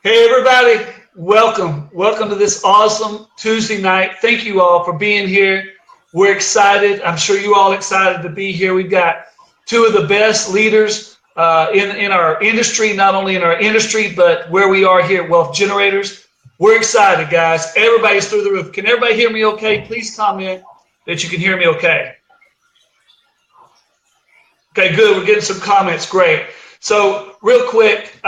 Hey, everybody. Welcome. Welcome to this awesome Tuesday night. Thank you all for being here. We're excited. I'm sure you're all excited to be here. We've got two of the best leaders in our industry, not only in our industry, but where we are here at Wealth Generators. We're excited, guys. Everybody's through the roof. Can everybody hear me okay? Please comment that you can hear me okay. Okay, good. We're getting some comments. Great. So real quick,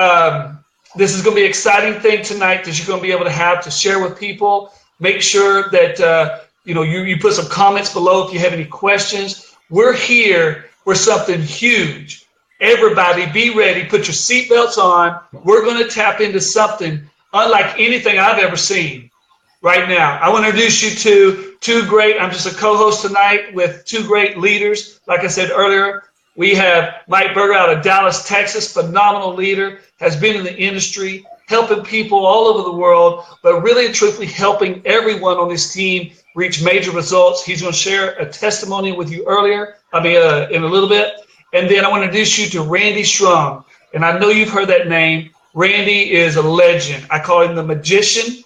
this is going to be an exciting thing tonight that you're going to be able to have to share with people. Make sure that you put some comments below if you have any questions. We're here for something huge. Everybody be ready. Put your seatbelts on. We're going to tap into something unlike anything I've ever seen right now. I want to introduce you to I'm just a co-host tonight with two great leaders. Like I said earlier, we have Mike Berger out of Dallas, Texas, phenomenal leader, has been in the industry, helping people all over the world, but really and truthfully helping everyone on his team reach major results. He's going to share a testimony with you in a little bit. And then I want to introduce you to Randy Shrum. And I know you've heard that name. Randy is a legend. I call him the magician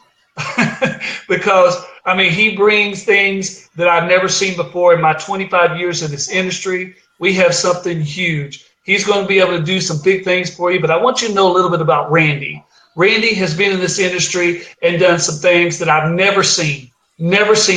because, he brings things that I've never seen before in my 25 years in this industry. We have something huge. He's going to be able to do some big things for you, but I want you to know a little bit about Randy. Randy has been in this industry and done some things that I've never seen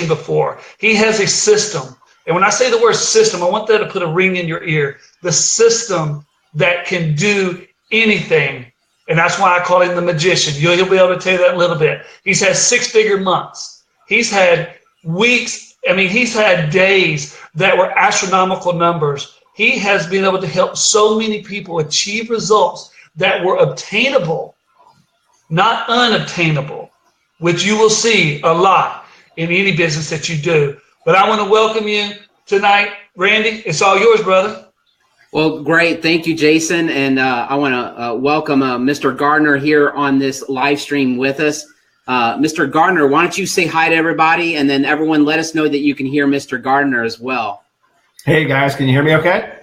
before. He has a system. And when I say the word system, I want that to put a ring in your ear. The system that can do anything. And that's why I call him the magician. He'll be able to tell you that in a little bit. He's had 6-figure months. He's had weeks. He's had days that were astronomical numbers. He has been able to help so many people achieve results that were obtainable, not unobtainable, which you will see a lot in any business that you do. But I want to welcome you tonight. Randy, it's all yours, brother. Well, great. Thank you, Jason. And I want to welcome Mr. Gardner here on this live stream with us. Mr. Gardner, why don't you say hi to everybody, and then everyone let us know that you can hear Mr. Gardner as well. Hey, guys, can you hear me okay?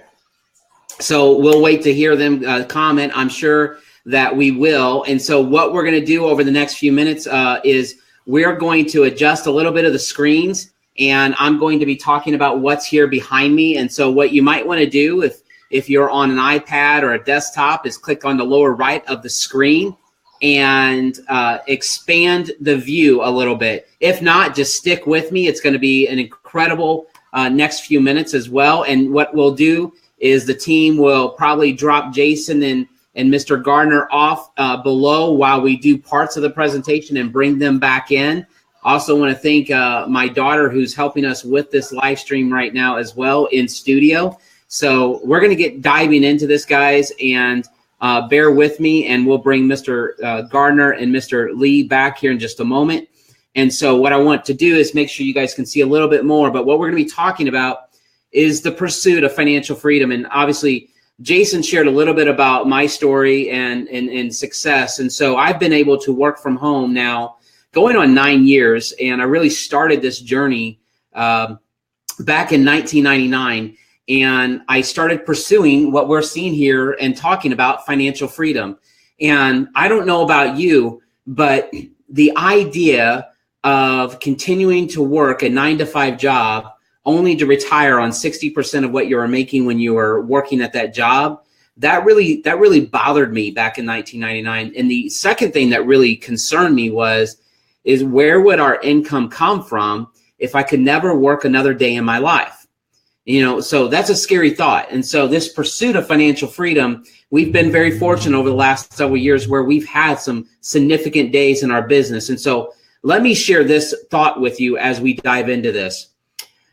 So we'll wait to hear them comment. I'm sure that we will. And so what we're going to do over the next few minutes is we're going to adjust a little bit of the screens, and I'm going to be talking about what's here behind me. And so what you might want to do if you're on an iPad or a desktop is click on the lower right of the screen and expand the view a little bit. If not, just stick with me. It's going to be an incredible next few minutes as well. And what we'll do is the team will probably drop Jason and Mr. Gardner off below while we do parts of the presentation and bring them back in. Also want to thank my daughter who's helping us with this live stream right now as well in studio. So we're going to get diving into this, guys, and bear with me, and we'll bring Mr. Gardner and Mr. Lee back here in just a moment. And so what I want to do is make sure you guys can see a little bit more, but what we're going to be talking about is the pursuit of financial freedom. And obviously, Jason shared a little bit about my story and success. And so I've been able to work from home now going on 9 years. And I really started this journey back in 1999. And I started pursuing what we're seeing here and talking about financial freedom. And I don't know about you, but the idea of continuing to work a 9-to-5 job only to retire on 60% of what you were making when you were working at that job, that really bothered me back in 1999. And the second thing that really concerned me is where would our income come from if I could never work another day in my life? So that's a scary thought. And so this pursuit of financial freedom, we've been very fortunate over the last several years where we've had some significant days in our business. And so let me share this thought with you as we dive into this.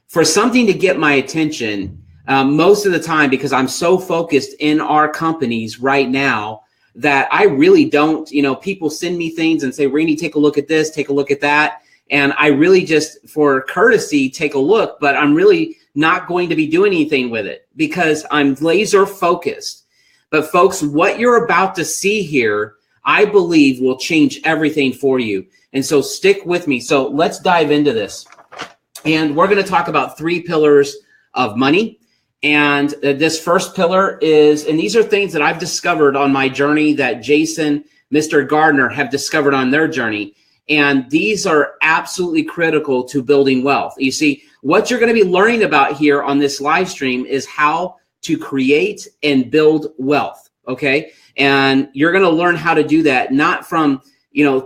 For something to get my attention, most of the time, because I'm so focused in our companies right now that I really don't, people send me things and say, Randy, take a look at this, take a look at that. And I really just, for courtesy, take a look, but I'm really not going to be doing anything with it because I'm laser focused. But folks, what you're about to see here, I believe will change everything for you. And so stick with me. So let's dive into this. And we're going to talk about 3 pillars of money. And this first pillar is, and these are things that I've discovered on my journey that Jason Mr. Gardner have discovered on their journey. And these are absolutely critical to building wealth. You see, what you're going to be learning about here on this live stream is how to create and build wealth. Okay. And you're going to learn how to do that, not from,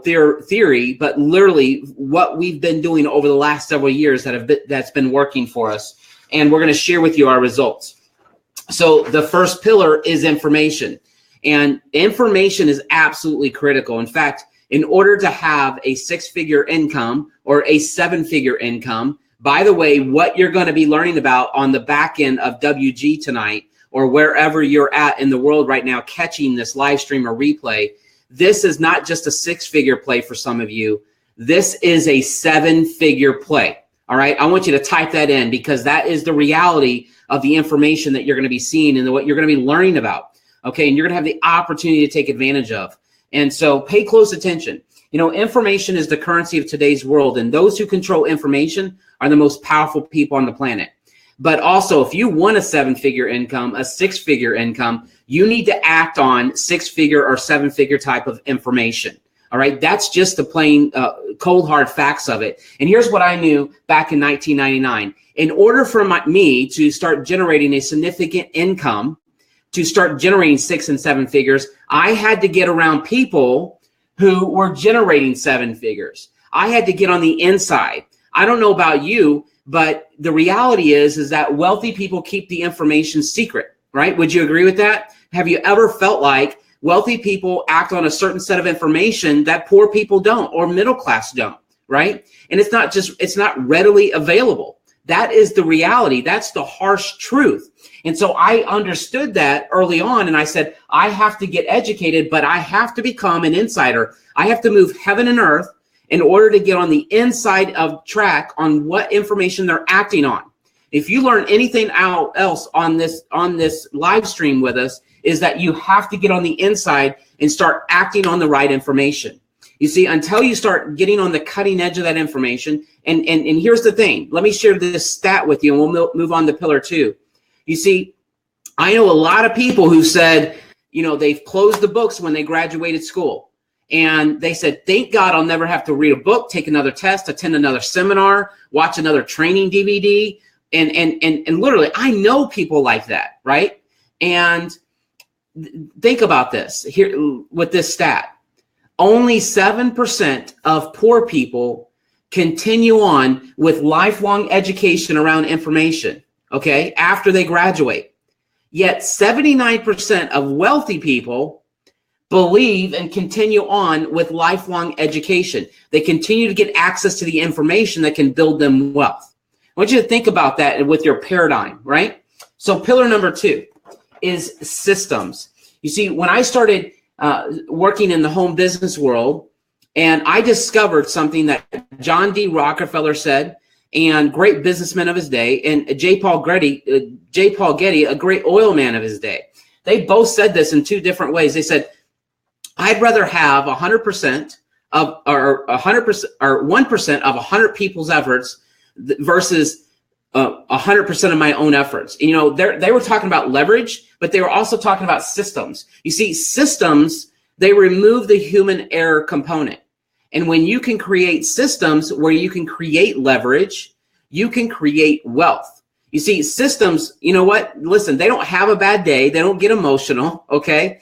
theory, but literally what we've been doing over the last several years that's been working for us. And we're going to share with you our results. So the first pillar is information, and information is absolutely critical. In fact, in order to have a 6-figure income or a 7-figure income, by the way, what you're going to be learning about on the back end of WG tonight, or wherever you're at in the world right now, catching this live stream or replay, this is not just a 6-figure play for some of you. This is a 7-figure play. All right. I want you to type that in, because that is the reality of the information that you're going to be seeing and what you're going to be learning about. Okay. And you're going to have the opportunity to take advantage of. And so pay close attention. Information is the currency of today's world, and those who control information are the most powerful people on the planet. But also, if you want a 7-figure income, a 6-figure income, you need to act on 6-figure or 7-figure type of information. All right. That's just the plain cold hard facts of it. And here's what I knew back in 1999. In order for me to start generating a significant income, to start generating 6 and 7 figures, I had to get around people who were generating 7 figures. I had to get on the inside. I don't know about you, but the reality is that wealthy people keep the information secret, right? Would you agree with that? Have you ever felt like wealthy people act on a certain set of information that poor people don't, or middle class don't, right? And it's not readily available. That is the reality. That's the harsh truth. And so I understood that early on, and I said, I have to get educated, but I have to become an insider. I have to move heaven and earth in order to get on the inside of track on what information they're acting on. If you learn anything else on this live stream with us, is that you have to get on the inside and start acting on the right information. You see, until you start getting on the cutting edge of that information, and here's the thing. Let me share this stat with you, and we'll move on to pillar 2. You see, I know a lot of people who said, they've closed the books when they graduated school. And they said, thank God I'll never have to read a book, take another test, attend another seminar, watch another training DVD. And literally, I know people like that, right? And think about this here with this stat. Only 7% of poor people continue on with lifelong education around information, okay, after they graduate. Yet 79% of wealthy people believe and continue on with lifelong education. They continue to get access to the information that can build them wealth. I want you to think about that with your paradigm, right? So pillar number 2 is systems. You see, when I started working in the home business world, and I discovered something that John D. Rockefeller said, and great businessman of his day, and J. Paul Getty, a great oil man of his day. They both said this in 2 different ways. They said, I'd rather have 100% of, or 100% or 1% of 100 people's efforts versus 100% of my own efforts. They were talking about leverage, but they were also talking about systems. You see, systems, they remove the human error component. And when you can create systems where you can create leverage, you can create wealth. You see, systems, you know what? Listen, they don't have a bad day. They don't get emotional, okay?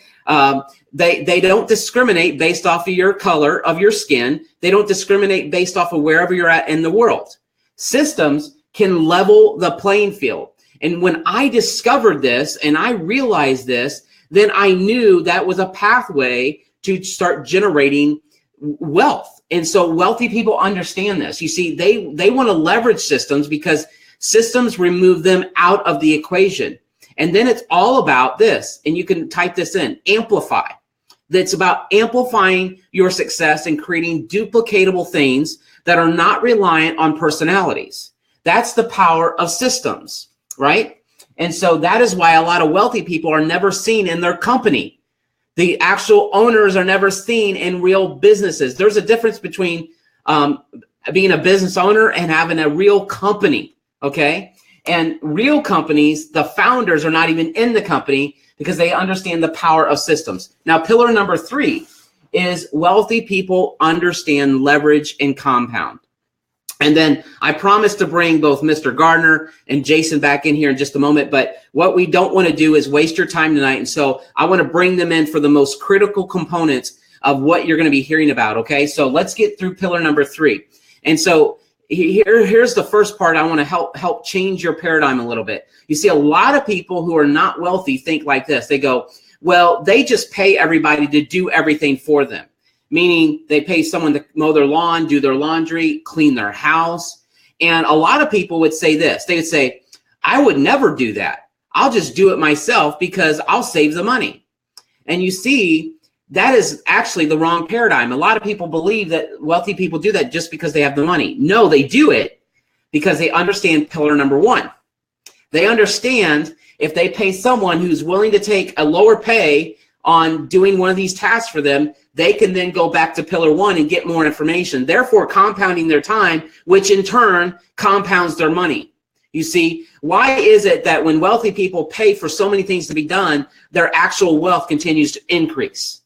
They don't discriminate based off of your color of your skin. They don't discriminate based off of wherever you're at in the world. Systems can level the playing field. And when I discovered this and I realized this, then I knew that was a pathway to start generating wealth. And so wealthy people understand this. You see, they want to leverage systems because systems remove them out of the equation. And then it's all about this, and you can type this in, amplify. That's about amplifying your success and creating duplicatable things that are not reliant on personalities. That's the power of systems, right? And so that is why a lot of wealthy people are never seen in their company. The actual owners are never seen in real businesses. There's a difference between being a business owner and having a real company, okay? And real companies, the founders are not even in the company because they understand the power of systems. Now, pillar number 3 is wealthy people understand leverage and compound. And then I promise to bring both Mr. Gardner and Jason back in here in just a moment. But what we don't want to do is waste your time tonight. And so I want to bring them in for the most critical components of what you're going to be hearing about. Okay, so let's get through pillar number 3. And so here's the first part. I want to help change your paradigm a little bit. You see, a lot of people who are not wealthy think like this. They go, well, they just pay everybody to do everything for them. Meaning they pay someone to mow their lawn, do their laundry, clean their house. And a lot of people would say this. They would say, I would never do that. I'll just do it myself because I'll save the money. And you see, that is actually the wrong paradigm. A lot of people believe that wealthy people do that just because they have the money. No, they do it because they understand pillar number 1. They understand if they pay someone who's willing to take a lower pay on doing one of these tasks for them, they can then go back to pillar 1 and get more information, therefore compounding their time, which in turn compounds their money. You see, why is it that when wealthy people pay for so many things to be done, their actual wealth continues to increase?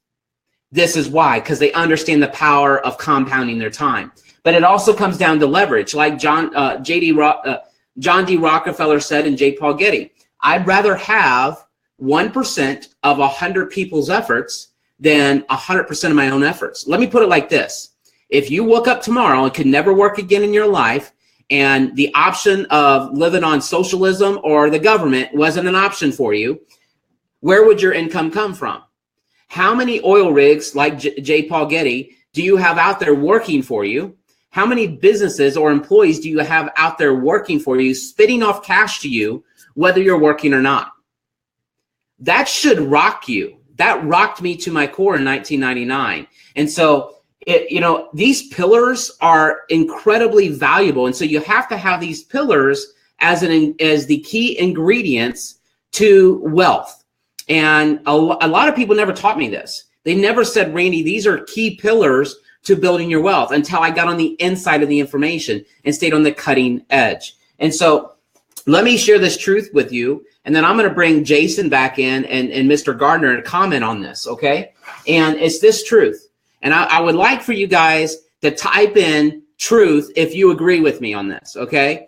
This is why, because they understand the power of compounding their time. But it also comes down to leverage, like John D. Rockefeller said and J. Paul Getty. I'd rather have 1% of 100 people's efforts than 100% of my own efforts. Let me put it like this. If you woke up tomorrow and could never work again in your life, and the option of living on socialism or the government wasn't an option for you, where would your income come from? How many oil rigs like J. Paul Getty do you have out there working for you? How many businesses or employees do you have out there working for you, spitting off cash to you, whether you're working or not? That should rock you. That rocked me to my core in 1999. And so, these pillars are incredibly valuable. And so you have to have these pillars as the key ingredients to wealth. And a lot of people never taught me this. They never said, Randy, these are key pillars to building your wealth, until I got on the inside of the information and stayed on the cutting edge. And so let me share this truth with you. And then I'm going to bring Jason back in and Mr. Gardner to comment on this, okay? And it's this truth. And I would like for you guys to type in truth if you agree with me on this, okay?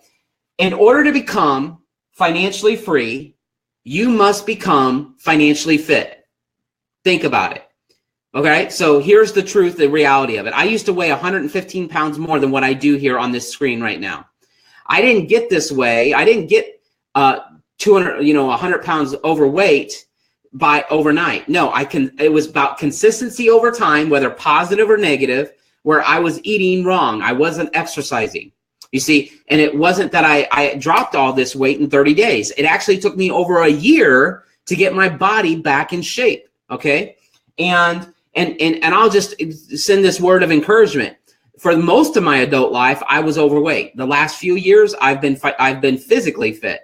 In order to become financially free, you must become financially fit. Think about it, okay? So here's the truth, the reality of it. I used to weigh 115 pounds more than what I do here on this screen right now. I didn't get this way. I didn't get 100 pounds overweight by overnight. No, it was about consistency over time, whether positive or negative, where I was eating wrong. I wasn't exercising, you see, and it wasn't that I dropped all this weight in 30 days. It actually took me over a year to get my body back in shape. Okay. And I'll just send this word of encouragement. For most of my adult life, I was overweight. The last few years, I've been physically fit.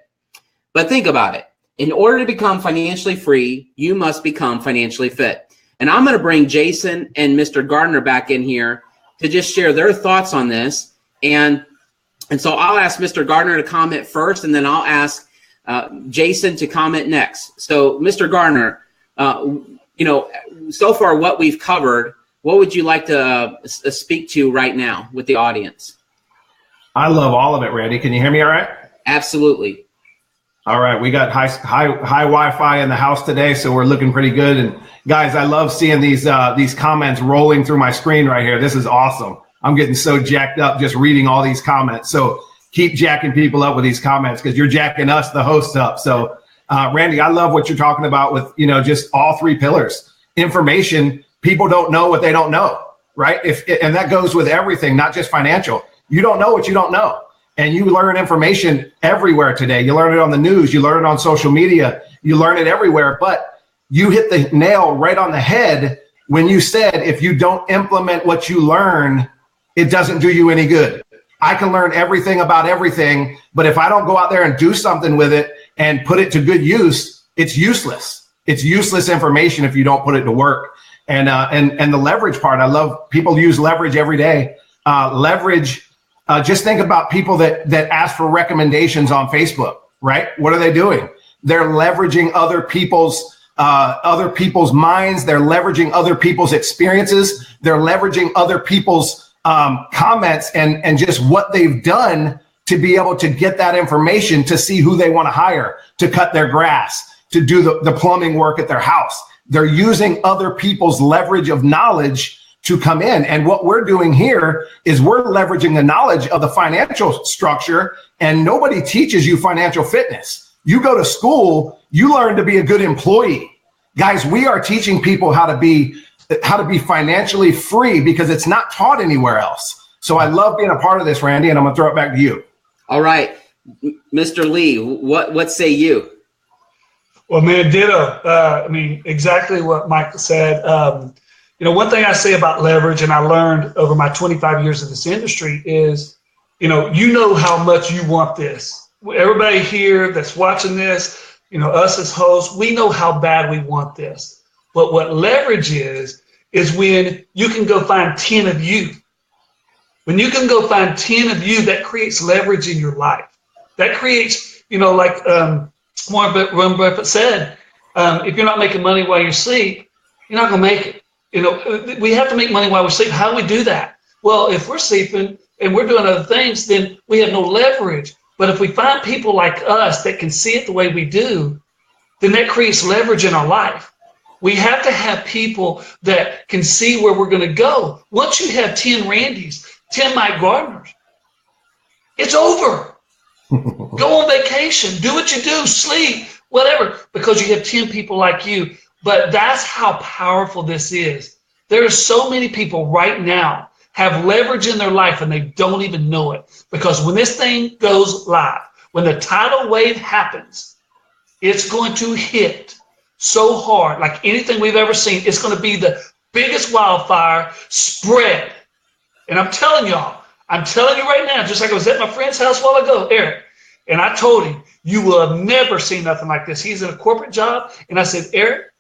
But think about it. In order to become financially free, you must become financially fit. And I'm going to bring Jason and Mr. Gardner back in here to just share their thoughts on this. And so I'll ask Mr. Gardner to comment first, and then I'll ask Jason to comment next. So Mr. Gardner, so far what we've covered, what would you like to speak to right now with the audience? I love all of it, Randy. Can you hear me all right? Absolutely. All right. We got high Wi-Fi in the house today, so we're looking pretty good. And guys, I love seeing these comments rolling through my screen right here. This is awesome. I'm getting so jacked up just reading all these comments. So keep jacking people up with these comments, because you're jacking us, the hosts, up. So Randy, I love what you're talking about with, just all 3 pillars. Information. People don't know what they don't know, right? And that goes with everything, not just financial. You don't know what you don't know. And you learn information everywhere today. You learn it on the news. You learn it on social media. You learn it everywhere. But you hit the nail right on the head when you said, if you don't implement what you learn, it doesn't do you any good. I can learn everything about everything, but if I don't go out there and do something with it and put it to good use, it's useless. It's useless information if you don't put it to work. And the leverage part, I love people use leverage every day. Leverage. Just think about people that ask for recommendations on Facebook, right? What are they doing? They're leveraging other people's other people's minds. They're leveraging other people's experiences. They're leveraging other people's comments and just what they've done to be able to get that information to see who they want to hire to cut their grass, to do the plumbing work at their house. They're using other people's leverage of knowledge to come in. And what we're doing here is we're leveraging the knowledge of the financial structure, and nobody teaches you financial fitness. You go to school, you learn to be a good employee. Guys, we are teaching people how to be financially free because it's not taught anywhere else. So I love being a part of this, Randy, and I'm going to throw it back to you. All right. Mr. Lee, what say you? Well, man, ditto. Exactly what Michael said. One thing I say about leverage, and I learned over my 25 years in this industry is, you know how much you want this. Everybody here that's watching this, us as hosts, we know how bad we want this. But what leverage is when you can go find 10 of you. When you can go find 10 of you, that creates leverage in your life. That creates, like Warren Buffett said, if you're not making money while you sleep, you're not going to make it. We have to make money while we sleep. How do we do that? Well, if we're sleeping and we're doing other things, then we have no leverage. But if we find people like us that can see it the way we do, then that creates leverage in our life. We have to have people that can see where we're going to go. Once you have 10 Randys, 10 Mike Gardners, it's over. Go on vacation, do what you do, sleep, whatever, because you have 10 people like you. But that's how powerful this is. There are so many people right now have leverage in their life and they don't even know it. Because when this thing goes live, when the tidal wave happens, it's going to hit so hard, like anything we've ever seen. It's going to be the biggest wildfire spread. And I'm telling you right now, just like I was at my friend's house a while ago, Eric, and I told him, you will have never seen nothing like this. He's in a corporate job. And I said, Eric,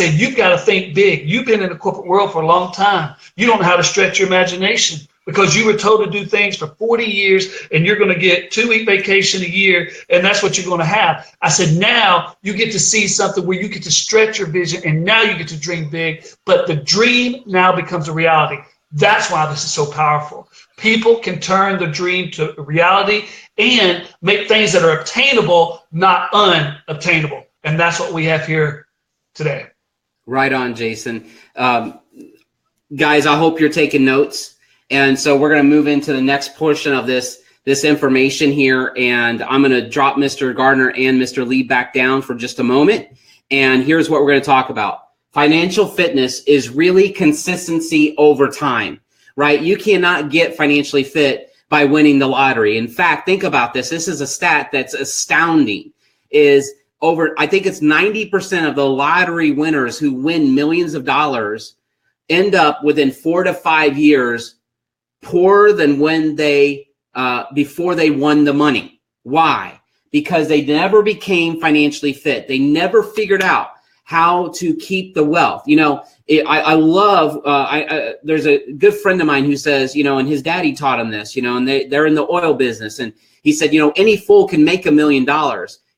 you've got to think big. You've been in the corporate world for a long time. You don't know how to stretch your imagination because you were told to do things for 40 years and you're going to get 2-week vacation a year. And that's what you're going to have. I said, now you get to see something where you get to stretch your vision and now you get to dream big. But the dream now becomes a reality. That's why this is so powerful. People can turn the dream to reality and make things that are obtainable, not unobtainable. And that's what we have here today. Right on, Jason. Guys, I hope you're taking notes. And so we're going to move into the next portion of this information here. And I'm going to drop Mr. Gardner and Mr. Lee back down for just a moment. And here's what we're going to talk about. Financial fitness is really consistency over time, right? You cannot get financially fit by winning the lottery. In fact, think about this. This is a stat that's astounding. I think it's 90% of the lottery winners who win millions of dollars end up within 4 to 5 years poorer than when they before they won the money. Why? Because they never became financially fit. They never figured out how to keep the wealth. I love, there's a good friend of mine who says, and his daddy taught him this, and they're in the oil business. And he said, any fool can make $1 million.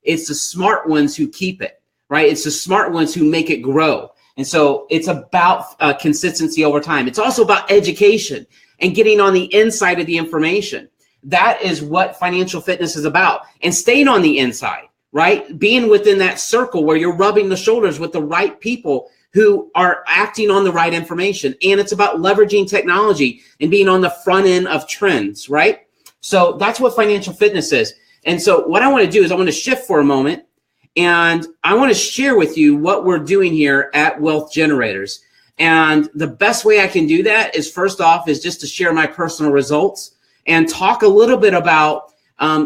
It's the smart ones who keep it, right? It's the smart ones who make it grow. And so it's about consistency over time. It's also about education and getting on the inside of the information. That is what financial fitness is about. And staying on the inside. Right? Being within that circle where you're rubbing the shoulders with the right people who are acting on the right information. And it's about leveraging technology and being on the front end of trends, right? So that's what financial fitness is. And so what I want to do is I want to shift for a moment and I want to share with you what we're doing here at Wealth Generators. And the best way I can do that is first off is just to share my personal results and talk a little bit about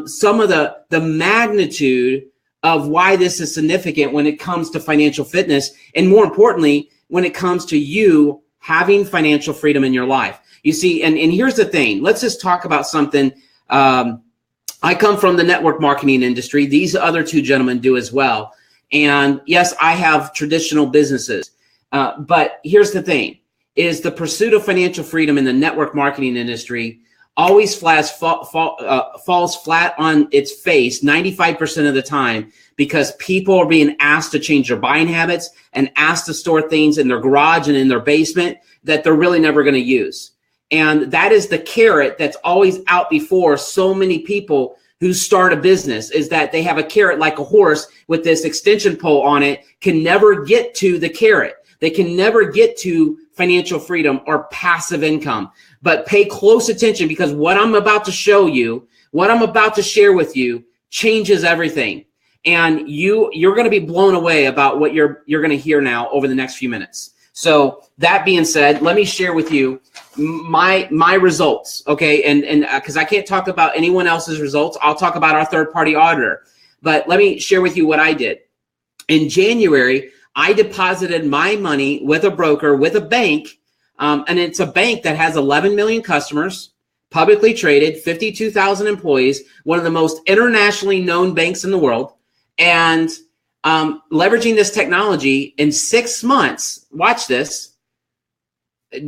some of the magnitude of why this is significant when it comes to financial fitness. And more importantly, when it comes to you having financial freedom in your life. You see, and here's the thing. Let's just talk about something. I come from the network marketing industry. These other two gentlemen do as well. And yes, I have traditional businesses. But here's the thing, is the pursuit of financial freedom in the network marketing industry always falls flat on its face 95% of the time, because people are being asked to change their buying habits and asked to store things in their garage and in their basement that they're really never going to use. And that is the carrot that's always out before so many people who start a business, is that they have a carrot like a horse with this extension pole on it, can never get to the carrot. They can never get to financial freedom or passive income. But pay close attention, because what I'm about to show you, what I'm about to share with you, changes everything. And you're going to be blown away about what you're going to hear now over the next few minutes. So that being said, let me share with you my results, okay? And because I can't talk about anyone else's results, I'll talk about our third-party auditor. But let me share with you what I did. In January, I deposited my money with a broker, with a bank, and it's a bank that has 11 million customers, publicly traded, 52,000 employees, one of the most internationally known banks in the world. And leveraging this technology in 6 months, watch this,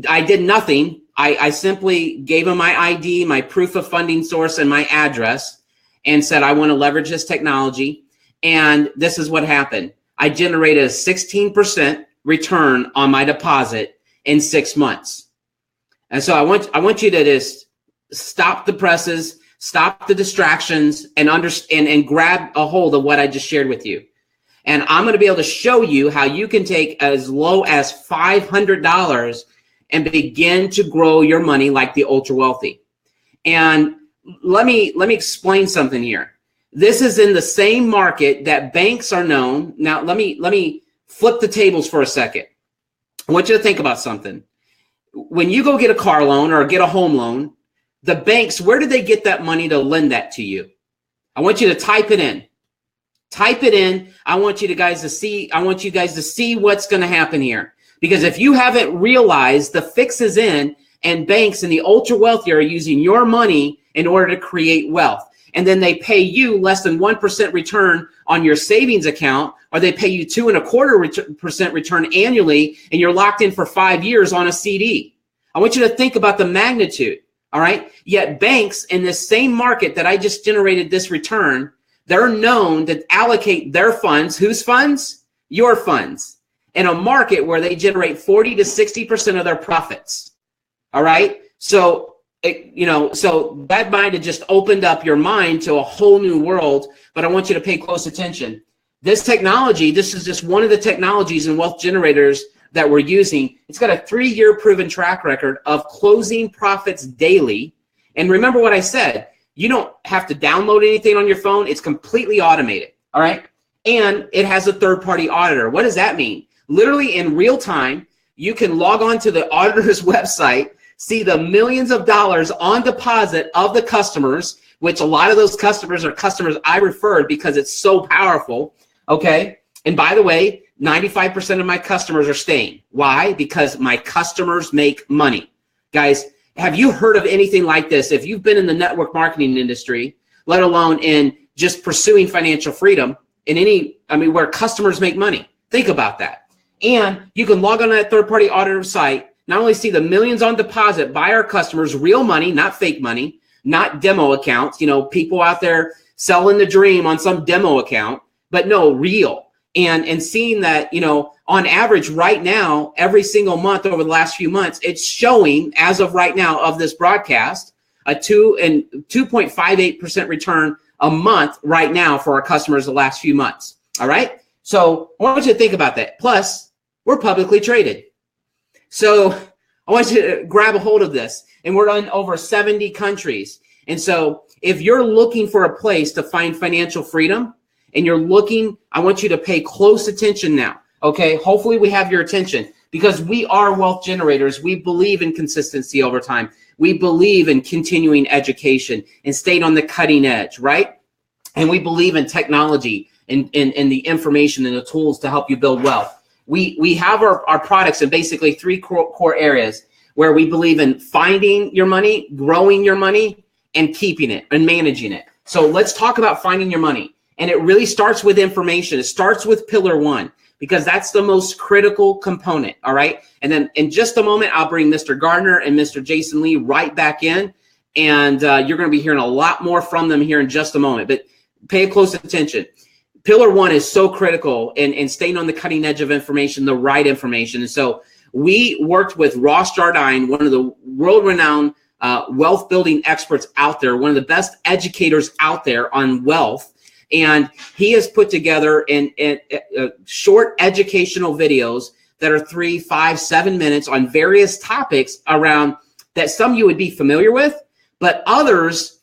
I did nothing. I simply gave them my ID, my proof of funding source, and my address, and said, I want to leverage this technology. And this is what happened. I generated a 16% return on my deposit in 6 months. And so I want you to just stop the presses, stop the distractions, and understand and grab a hold of what I just shared with you. And I'm going to be able to show you how you can take as low as $500 and begin to grow your money like the ultra wealthy. And let me explain something here. This is in the same market that banks are known. Now, let me flip the tables for a second. I want you to think about something. When you go get a car loan or get a home loan, the banks, where do they get that money to lend that to you? I want you to type it in. Type it in. I want you guys to see what's going to happen here. Because if you haven't realized, the fix is in, and banks and the ultra wealthy are using your money in order to create wealth. And then they pay you less than 1% return on your savings account, or they pay you 2.25% return annually, and you're locked in for 5 years on a CD. I want you to think about the magnitude. All right. Yet banks in this same market that I just generated this return, they're known to allocate their funds. Whose funds? Your funds. In a market where they generate 40 to 60% of their profits. All right. So, so that might have just opened up your mind to a whole new world, but I want you to pay close attention. This technology, this is just one of the technologies and wealth generators that we're using. It's got a 3-year proven track record of closing profits daily. And remember what I said, you don't have to download anything on your phone. It's completely automated. All right. And it has a third-party auditor. What does that mean? Literally in real time, you can log on to the auditor's website, see the millions of dollars on deposit of the customers, which a lot of those customers are customers I referred because it's so powerful. Okay. And by the way, 95% of my customers are staying. Why? Because my customers make money. Guys, have you heard of anything like this? If you've been in the network marketing industry, let alone in just pursuing financial freedom where customers make money, think about that. And you can log on to that third-party auditor site, not only see the millions on deposit by our customers, real money, not fake money, not demo accounts, people out there selling the dream on some demo account, but no, real. And seeing that, on average right now, every single month over the last few months, it's showing, as of right now of this broadcast, a 2.58% return a month right now for our customers the last few months. All right. So I want you to think about that. Plus, we're publicly traded. So I want you to grab a hold of this. And we're in over 70 countries. And so if you're looking for a place to find financial freedom, and you're looking, I want you to pay close attention now, okay? Hopefully we have your attention, because we are wealth generators. We believe in consistency over time. We believe in continuing education and staying on the cutting edge, right? And we believe in technology and the information and the tools to help you build wealth. We have our products in basically 3 core areas where we believe in finding your money, growing your money, and keeping it and managing it. So let's talk about finding your money. And it really starts with information. It starts with pillar 1, because that's the most critical component. All right. And then in just a moment, I'll bring Mr. Gardner and Mr. Jason Lee right back in. And you're going to be hearing a lot more from them here in just a moment. But pay close attention. Pillar one is so critical in staying on the cutting edge of information, the right information. And so we worked with Ross Jardine, one of the world-renowned wealth building experts out there, one of the best educators out there on wealth. And he has put together short educational videos that are 3, 5, 7 minutes on various topics around that some you would be familiar with, but others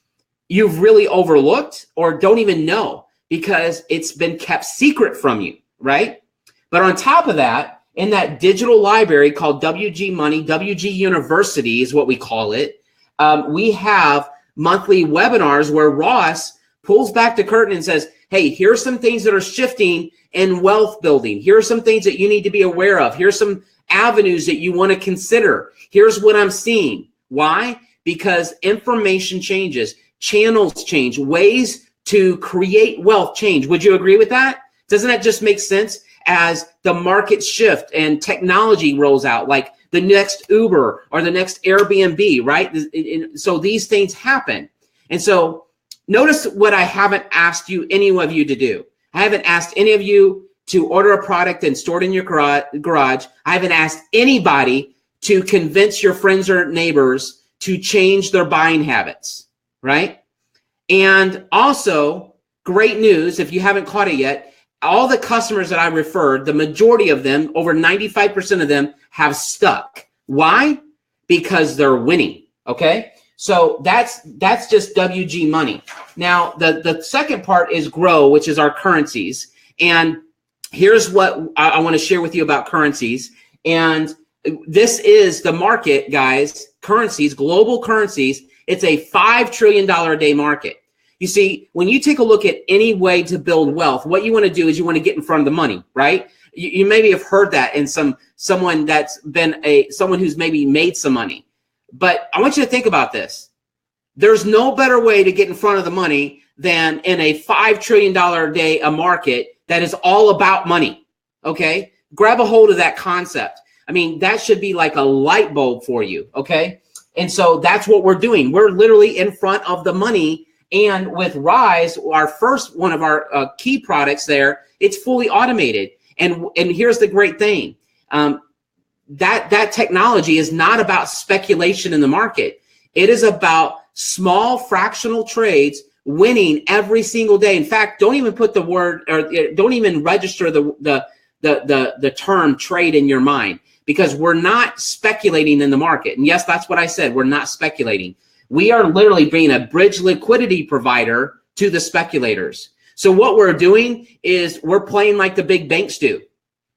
you've really overlooked or don't even know because it's been kept secret from you, right? But on top of that, in that digital library called WG Money, WG University is what we call it, we have monthly webinars where Ross pulls back the curtain and says, hey, here's some things that are shifting in wealth building. Here are some things that you need to be aware of. Here's some avenues that you want to consider. Here's what I'm seeing. Why? Because information changes, channels change, ways to create wealth change. Would you agree with that? Doesn't that just make sense as the market shift and technology rolls out, like the next Uber or the next Airbnb, right? So these things happen. And so notice what I haven't asked any of you to do. I haven't asked any of you to order a product and store it in your garage. I haven't asked anybody to convince your friends or neighbors to change their buying habits, right? And also, great news, if you haven't caught it yet, all the customers that I referred, the majority of them, over 95% of them, have stuck. Why? Because they're winning, okay? So that's just WG Money. Now, the second part is Grow, which is our currencies. And here's what I want to share with you about currencies. And this is the market, guys, currencies, global currencies. It's a $5 trillion a day market. You see, when you take a look at any way to build wealth, what you want to do is you want to get in front of the money, right? You maybe have heard that in someone that's been someone who's maybe made some money. But I want you to think about this. There's no better way to get in front of the money than in a $5 trillion a day a market that is all about money, okay? Grab a hold of that concept. I mean, that should be like a light bulb for you, okay? And so that's what we're doing. We're literally in front of the money. And with Rise, our first one of our key products there, it's fully automated. And here's the great thing. That technology is not about speculation in the market. It is about small fractional trades winning every single day. In fact, don't even put the word, or don't even register the term trade in your mind, because we're not speculating in the market. And yes, that's what I said. We're not speculating. We are literally being a bridge liquidity provider to the speculators. So what we're doing is we're playing like the big banks do.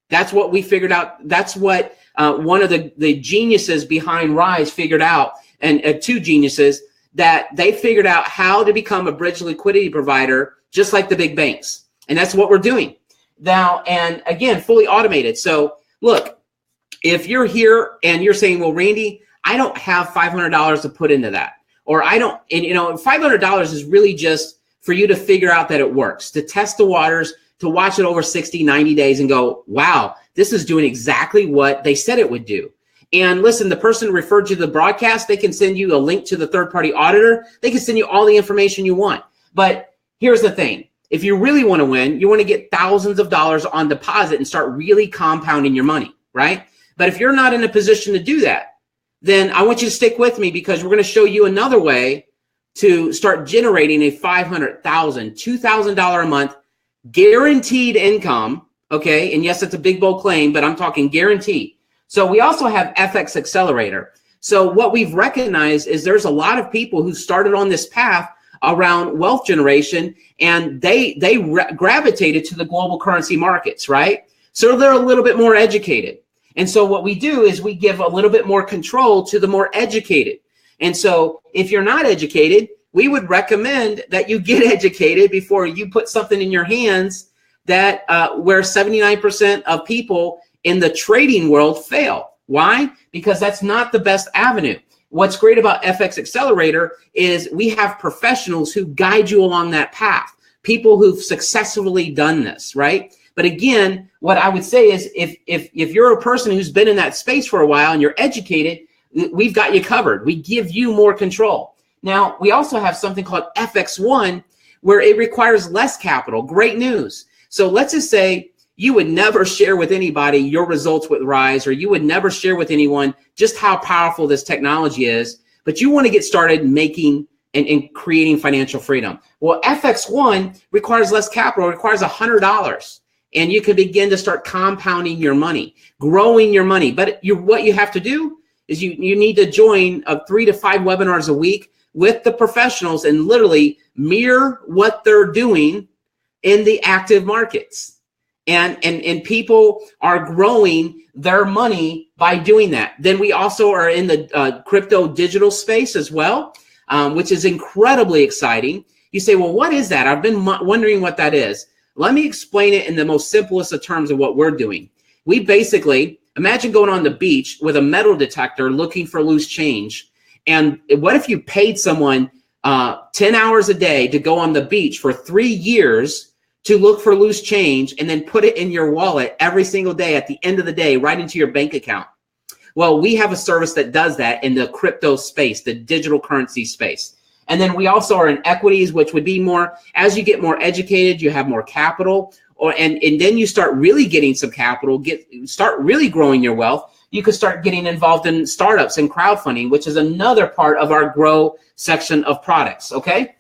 That's what we figured out. That's what one of the geniuses behind Rise figured out, and two geniuses, that they figured out how to become a bridge liquidity provider just like the big banks. And that's what we're doing now. And again, fully automated. So look, if you're here and you're saying, well, Randy, I don't have $500 to put into that, or I don't, and $500 is really just for you to figure out that it works, to test the waters, to watch it over 60, 90 days and go, wow, this is doing exactly what they said it would do. And listen, the person referred you to the broadcast, they can send you a link to the third-party auditor. They can send you all the information you want. But here's the thing. If you really want to win, you want to get thousands of dollars on deposit and start really compounding your money, right? But if you're not in a position to do that, then I want you to stick with me, because we're going to show you another way to start generating a $500,000, $2,000 a month guaranteed income, okay? And yes, it's a big, bold claim, but I'm talking guaranteed. So we also have FX Accelerator. So what we've recognized is there's a lot of people who started on this path around wealth generation, and they gravitated to the global currency markets, right? So they're a little bit more educated. And so what we do is we give a little bit more control to the more educated. And so if you're not educated, we would recommend that you get educated before you put something in your hands that where 79% of people in the trading world fail. Why? Because that's not the best avenue. What's great about FX Accelerator is we have professionals who guide you along that path, people who've successfully done this, right? But again, what I would say is if you're a person who's been in that space for a while and you're educated, we've got you covered. We give you more control. Now, we also have something called FX1, where it requires less capital. Great news. So let's just say you would never share with anybody your results with Rise, or you would never share with anyone just how powerful this technology is, but you want to get started making and creating financial freedom. Well, FX1 requires less capital. It requires $100. And you can begin to start compounding your money, growing your money. But what you have to do is you need to join 3 to 5 webinars a week with the professionals and literally mirror what they're doing in the active markets. And people are growing their money by doing that. Then we also are in the crypto digital space as well, which is incredibly exciting. You say, well, what is that? I've been wondering what that is. Let me explain it in the most simplest of terms of what we're doing. We basically, imagine going on the beach with a metal detector looking for loose change. And what if you paid someone 10 hours a day to go on the beach for 3 years to look for loose change and then put it in your wallet every single day at the end of the day, right into your bank account? Well, we have a service that does that in the crypto space, the digital currency space. And then we also are in equities, which would be more, as you get more educated, you have more capital, and then you start really getting some capital, start really growing your wealth. You could start getting involved in startups and crowdfunding, which is another part of our grow section of products, okay?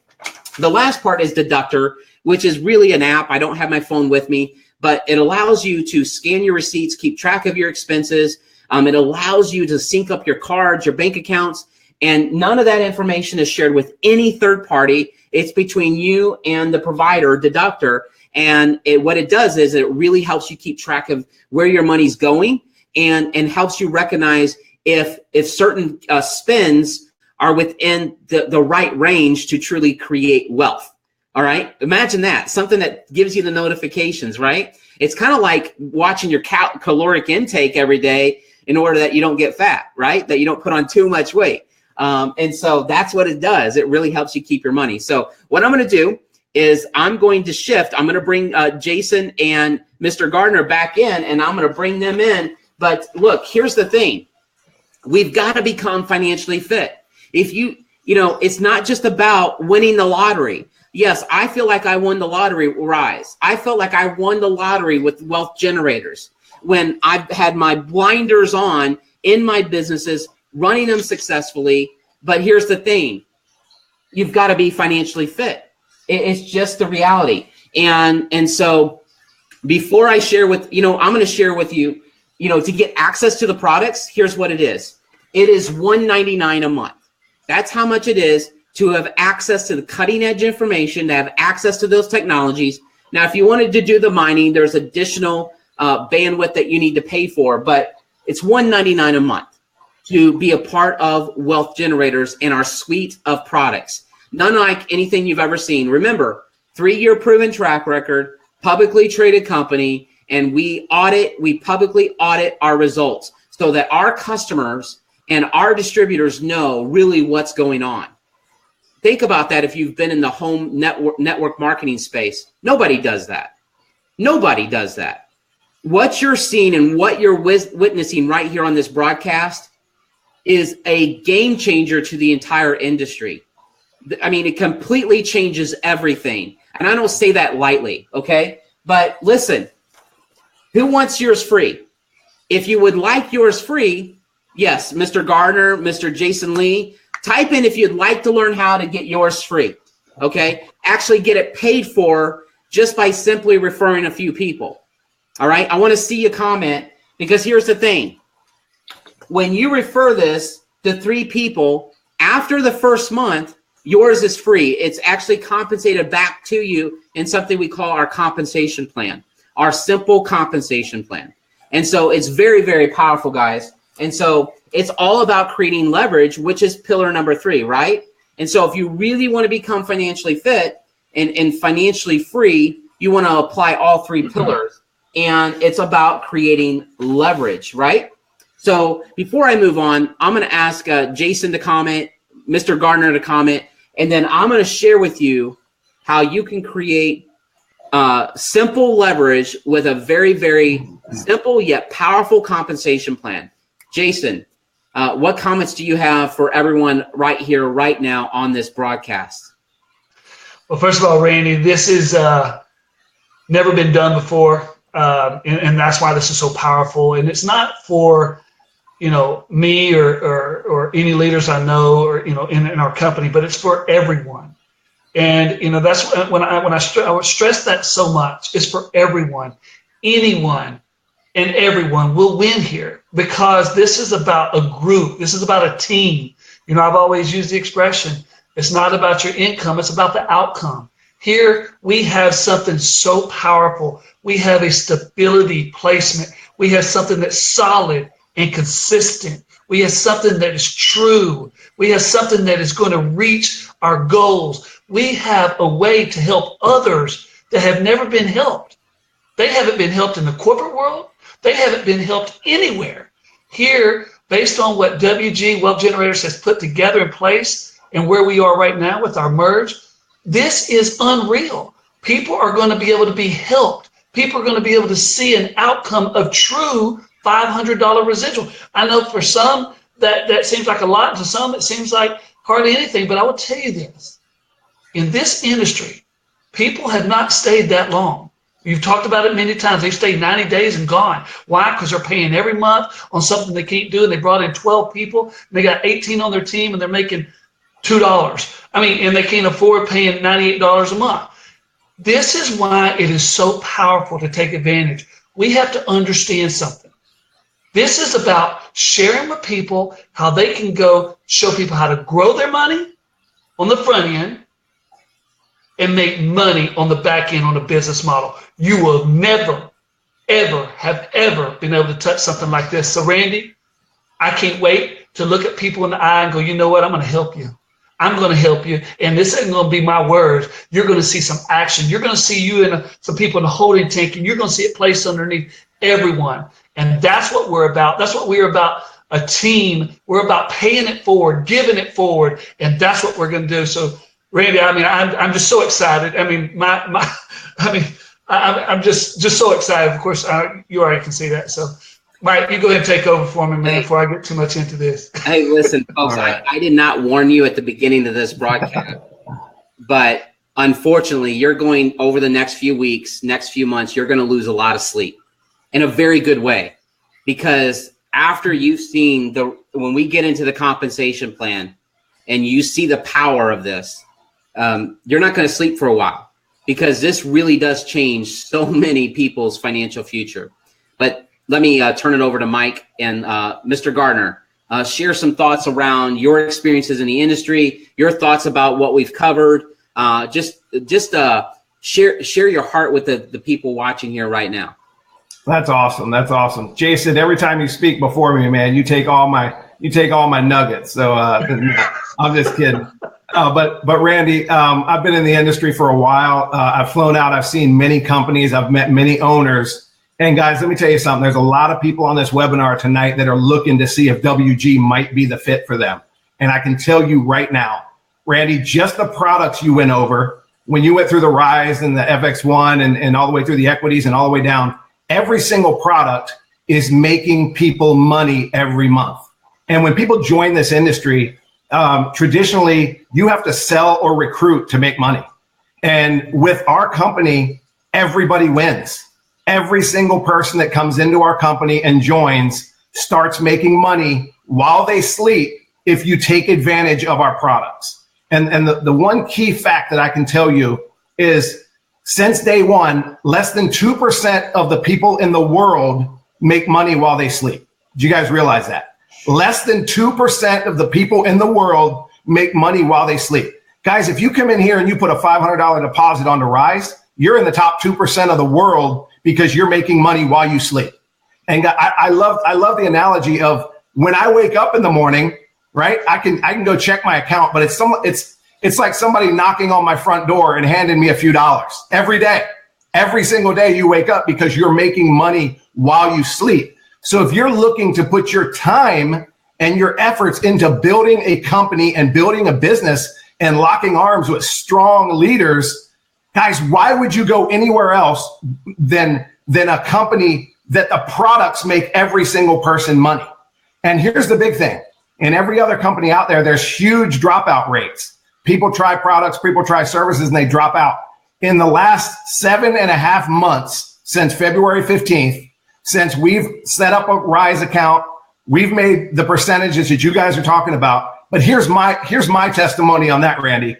The last part is Deductor, which is really an app. I don't have my phone with me, but it allows you to scan your receipts, keep track of your expenses. It allows you to sync up your cards, your bank accounts, and none of that information is shared with any third party. It's between you and the provider, Deductor. And what it does is it really helps you keep track of where your money's going and helps you recognize if certain spends are within the right range to truly create wealth. All right. Imagine that, something that gives you the notifications, right? It's kind of like watching your caloric intake every day in order that you don't get fat, right? That you don't put on too much weight. And so that's what it does. It really helps you keep your money. So what I'm going to do is I'm going to shift. I'm going to bring Jason and Mr. Gardner back in, and I'm going to bring them in. But look, here's the thing. We've got to become financially fit. If it's not just about winning the lottery. Yes, I feel like I won the lottery, Rise. I felt like I won the lottery with Wealth Generators when I've had my blinders on in my businesses, running them successfully. But here's the thing. You've got to be financially fit. It's just the reality. And so before I share with, I'm going to share with you, to get access to the products, here's what it is. It is $199 a month. That's how much it is to have access to the cutting edge information, to have access to those technologies. Now, if you wanted to do the mining, there's additional bandwidth that you need to pay for, but it's $199 a month to be a part of Wealth Generators and our suite of products. None like anything you've ever seen. Remember, 3-year proven track record, publicly traded company, and we publicly audit our results so that our customers and our distributors know really what's going on. Think about that if you've been in the home network marketing space. Nobody does that. Nobody does that. What you're seeing and what you're witnessing right here on this broadcast is a game changer to the entire industry. I mean, it completely changes everything. And I don't say that lightly, okay? But listen, who wants yours free? If you would like yours free, yes, Mr. Gardner, Mr. Jason Lee, type in if you'd like to learn how to get yours free, okay? Actually get it paid for just by simply referring a few people, all right? I want to see a comment because here's the thing. When you refer this to 3 people, after the first month, yours is free. It's actually compensated back to you in something we call our compensation plan, our simple compensation plan. And so it's very, very powerful, guys. And so it's all about creating leverage, which is pillar number 3, right? And so if you really want to become financially fit and financially free, you want to apply all 3 pillars. And it's about creating leverage, right? So before I move on, I'm going to ask Jason to comment, Mr. Gardner to comment, and then I'm going to share with you how you can create simple leverage with a very, very simple yet powerful compensation plan. Jason, what comments do you have for everyone right here, right now on this broadcast? Well, first of all, Randy, this is never been done before, and that's why this is so powerful. And it's not for, me or any leaders I know or, in our company, but it's for everyone. And, that's when I would stress that so much. It's for everyone. Anyone and everyone will win here, because this is about a group. This is about a team. I've always used the expression, it's not about your income, it's about the outcome. Here we have something so powerful. We have a stability placement. We have something that's solid and consistent. We have something that is true. We have something that is going to reach our goals. We have a way to help others that have never been helped. They haven't been helped in the corporate world. They haven't been helped anywhere. Here, based on what WG Wealth Generators has put together in place and where we are right now with our merge, this is unreal. People are going to be able to be helped. People are going to be able to see an outcome of true $500 residual. I know for some that seems like a lot. To some, it seems like hardly anything. But I will tell you this. In this industry, people have not stayed that long. You've talked about it many times. They've stayed 90 days and gone. Why? Because they're paying every month on something they can't do. And they brought in 12 people. And they got 18 on their team, and they're making $2. And they can't afford paying $98 a month. This is why it is so powerful to take advantage. We have to understand something. This is about sharing with people how they can go show people how to grow their money on the front end and make money on the back end on a business model. You will never, ever have ever been able to touch something like this. So Randy, I can't wait to look at people in the eye and go, you know what? I'm going to help you. I'm going to help you. And this ain't going to be my words. You're going to see some action. You're going to see you and some people in the holding tank, and you're going to see it placed underneath everyone. And that's what we're about. That's what we're about. A team. We're about paying it forward, giving it forward. And that's what we're going to do. So Randy, I'm just so excited. I'm just so excited. Of course, you already can see that. So Mike, you go ahead and take over for me, man, before I get too much into this. Hey, listen, folks, right. I did not warn you at the beginning of this broadcast, but unfortunately, you're going over the next few weeks, next few months, you're going to lose a lot of sleep in a very good way, because after you've seen when we get into the compensation plan and you see the power of this, you're not going to sleep for a while, because this really does change so many people's financial future. But let me turn it over to Mike and Mr. Gardner. Share some thoughts around your experiences in the industry, your thoughts about what we've covered. Just share your heart with the people watching here right now. That's awesome. That's awesome. Jason, every time you speak before me, man, you take all my nuggets. So I'm just kidding. But Randy, I've been in the industry for a while. I've flown out. I've seen many companies. I've met many owners. And guys, let me tell you something. There's a lot of people on this webinar tonight that are looking to see if WG might be the fit for them. And I can tell you right now, Randy, just the products you went over, when you went through the Rise and the FX1 and all the way through the equities and all the way down, every single product is making people money every month. And when people join this industry, traditionally, you have to sell or recruit to make money. And with our company, everybody wins. Every single person that comes into our company and joins starts making money while they sleep if you take advantage of our products. And the one key fact that I can tell you is, since day one, less than 2% of the people in the world make money while they sleep. Do you guys realize that? Less than 2% of the people in the world make money while they sleep. Guys, if you come in here and you put a $500 deposit on the Rise, you're in the top 2% of the world, because you're making money while you sleep. And I love the analogy of when I wake up in the morning, right? I can go check my account, but it's like somebody knocking on my front door and handing me a few dollars every day. Every single day you wake up, because you're making money while you sleep. So if you're looking to put your time and your efforts into building a company and building a business and locking arms with strong leaders, guys, why would you go anywhere else than a company that the products make every single person money? And here's the big thing. In every other company out there, there's huge dropout rates. People try products, people try services, and they drop out. In the last 7.5 months, since February 15th, since we've set up a Rise account, we've made the percentages that you guys are talking about. But here's my testimony on that, Randy.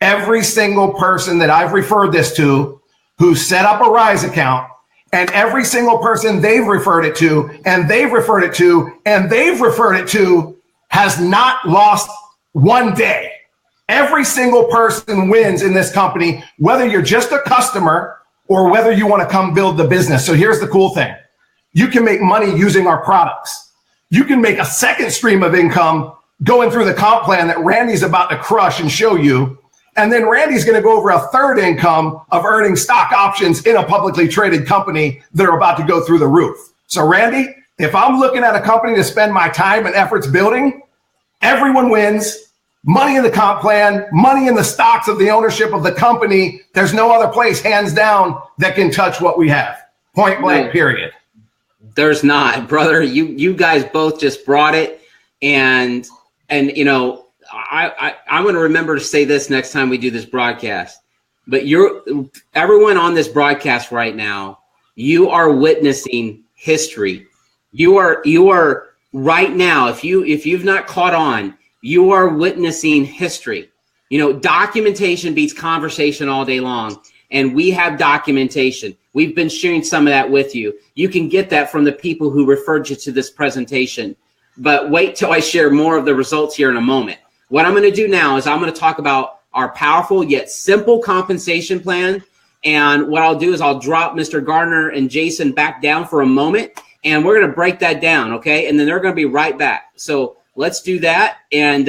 Every single person that I've referred this to who set up a Rise account, and every single person they've referred it to, and they've referred it to, and they've referred it to, has not lost one day. Every single person wins in this company, whether you're just a customer or whether you want to come build the business. So here's the cool thing. You can make money using our products. You can make a second stream of income going through the comp plan that Randy's about to crush and show you. And then Randy's going to go over a third income of earning stock options in a publicly traded company that are about to go through the roof. So Randy, if I'm looking at a company to spend my time and efforts building, everyone wins. Money in the comp plan, money in the stocks of the ownership of the company. There's no other place, hands down, that can touch what we have. Point blank, period. There's not, brother. You guys both just brought it. And you know, I'm going to remember to say this next time we do this broadcast. But everyone on this broadcast right now, you are witnessing history. You are right now, if you've not caught on, you are witnessing history. You know, documentation beats conversation all day long. And we have documentation. We've been sharing some of that with you. You can get that from the people who referred you to this presentation. But wait till I share more of the results here in a moment. What I'm going to do now is I'm going to talk about our powerful yet simple compensation plan. And what I'll do is I'll drop Mr. Gardner and Jason back down for a moment. And we're going to break that down, okay? And then they're going to be right back. So let's do that, and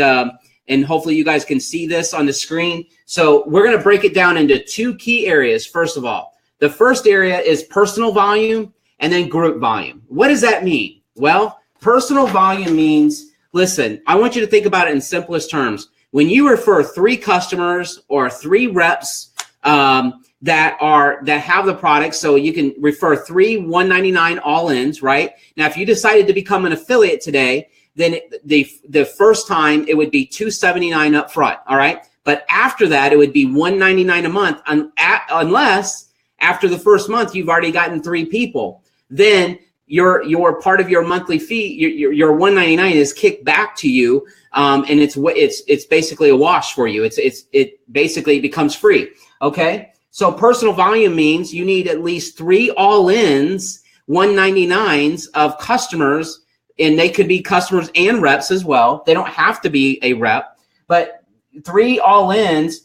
hopefully you guys can see this on the screen. So we're going to break it down into two key areas. First of all, the first area is personal volume and then group volume. What does that mean? Well, personal volume means, listen, I want you to think about it in simplest terms. When you refer 3 customers or 3 reps that have the product, so you can refer 3 $199 all-ins, right? Now, if you decided to become an affiliate today, then the first time it would be $279 up front, all right? But after that, it would be $199 a month, unless after the first month you've already gotten 3 people. Then your part of your monthly fee, your $199 is kicked back to you, and it's basically a wash for you. It basically becomes free. Okay, so personal volume means you need at least 3 all-ins, $199s of customers. And they could be customers and reps as well. They don't have to be a rep, but 3 all-ins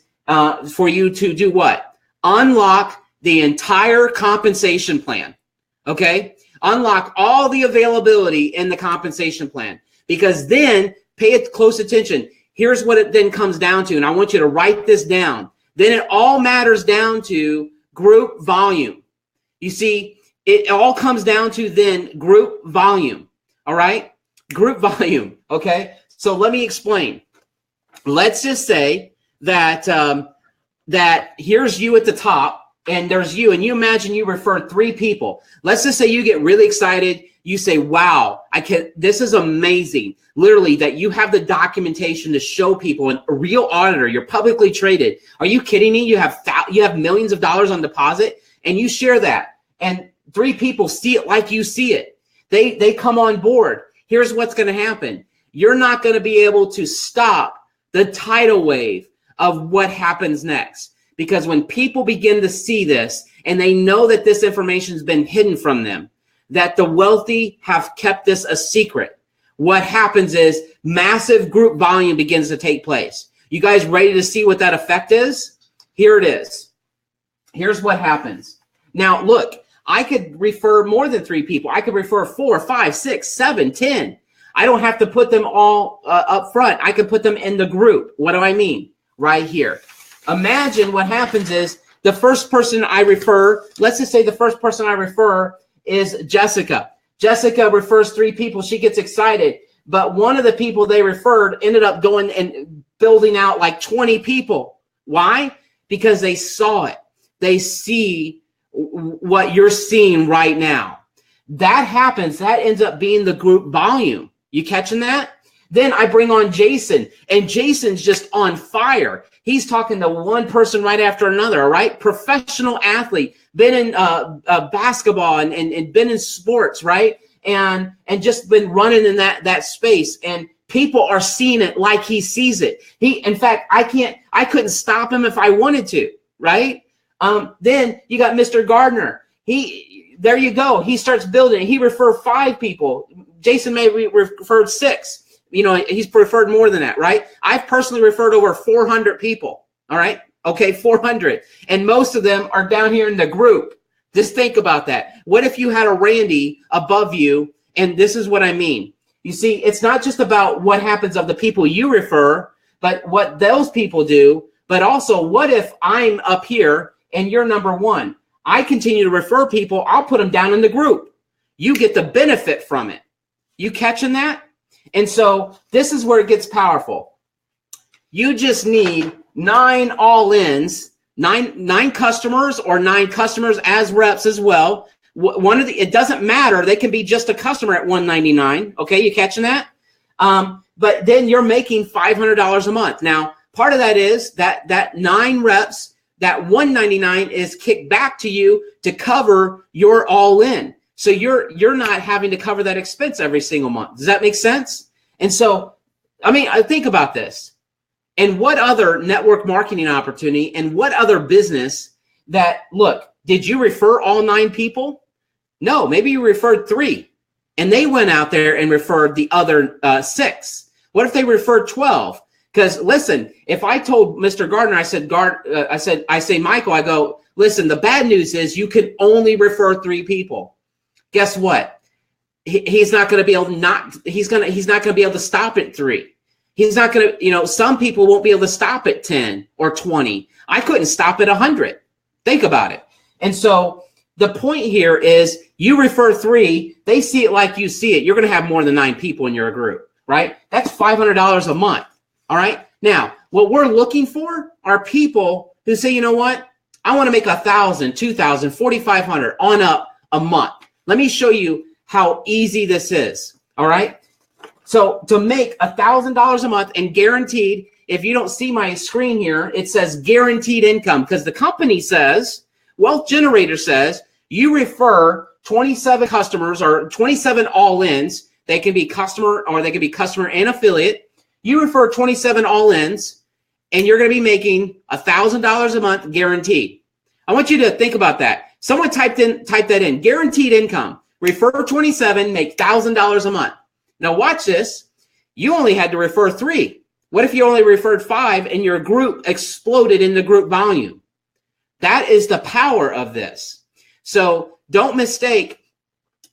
for you to do what? Unlock the entire compensation plan, okay? Unlock all the availability in the compensation plan, because then pay it close attention. Here's what it then comes down to, and I want you to write this down. Then it all matters down to group volume. You see, it all comes down to then group volume. All right, group volume. Okay, so let me explain. Let's just say that that here's you at the top, and there's you, and you imagine you refer 3 people. Let's just say you get really excited. You say, "Wow, this is amazing!" Literally, that you have the documentation to show people, and a real auditor. You're publicly traded. Are you kidding me? You have millions of dollars on deposit, and you share that, and 3 people see it like you see it. They come on board. Here's what's going to happen. You're not going to be able to stop the tidal wave of what happens next. Because when people begin to see this and they know that this information has been hidden from them, that the wealthy have kept this a secret, what happens is massive group volume begins to take place. You guys ready to see what that effect is? Here it is. Here's what happens. Now, look. I could refer more than 3 people. I could refer 4, 5, 6, 7, 10. I don't have to put them all up front. I can put them in the group. What do I mean? Right here. Imagine what happens is the first person I refer, let's just say the first person I refer is Jessica. Jessica refers 3 people. She gets excited. But one of the people they referred ended up going and building out like 20 people. Why? Because they saw it. They see what you're seeing right now. That happens. That ends up being the group volume. You catching that? Then I bring on Jason, and Jason's just on fire. He's talking to one person right after another, all right? Professional athlete, been in basketball and been in sports, right? And just been running in that space. And people are seeing it like he sees it. In fact, I couldn't stop him if I wanted to, right? Then you got Mr. Gardner. There you go. He starts building. He referred 5 people. Jason may referred 6. You know, he's preferred more than that, right? I've personally referred over 400 people. All right. Okay. 400. And most of them are down here in the group. Just think about that. What if you had a Randy above you? And this is what I mean. You see, it's not just about what happens of the people you refer, but what those people do. But also, what if I'm up here and you're number 1? I continue to refer people. I'll put them down in the group. You get the benefit from it. You catching that? And so this is where it gets powerful. You just need 9 all-ins, 9 customers, or 9 customers as reps as well. It doesn't matter. They can be just a customer at $199. Okay, you catching that? But then you're making $500 a month. Now, part of that is that 9 reps, that $199 is kicked back to you to cover your all-in. So you're not having to cover that expense every single month. Does that make sense? And so, I mean, I think about this. And what other network marketing opportunity and what other business that, look, did you refer all 9 people? No, maybe you referred 3 and they went out there and referred the other 6. What if they referred 12? Because listen, if I told Mr. Gardner, I say, Michael, I go, listen, the bad news is you can only refer 3 people. Guess what? He's not going to be able to he's not going to be able to stop at 3. He's not going to, some people won't be able to stop at 10 or 20. I couldn't stop at 100. Think about it. And so the point here is you refer 3, they see it like you see it. You're going to have more than 9 people in your group, right? That's $500 a month. All right. Now, what we're looking for are people who say, you know what? I want to make 1,000, 2,000, 4,500 on up a month. Let me show you how easy this is. All right. So to make $1,000 a month and guaranteed, if you don't see my screen here, it says guaranteed income because the company says, Wealth Generator says, you refer 27 customers or 27 all-ins. They can be customer or they can be customer and affiliate. You refer 27 all-ins and you're going to be making $1,000 a month guaranteed. I want you to think about that. Someone type that in, guaranteed income, refer 27, make $1,000 a month. Now watch this. You only had to refer 3. What if you only referred 5 and your group exploded in the group volume? That is the power of this. So don't mistake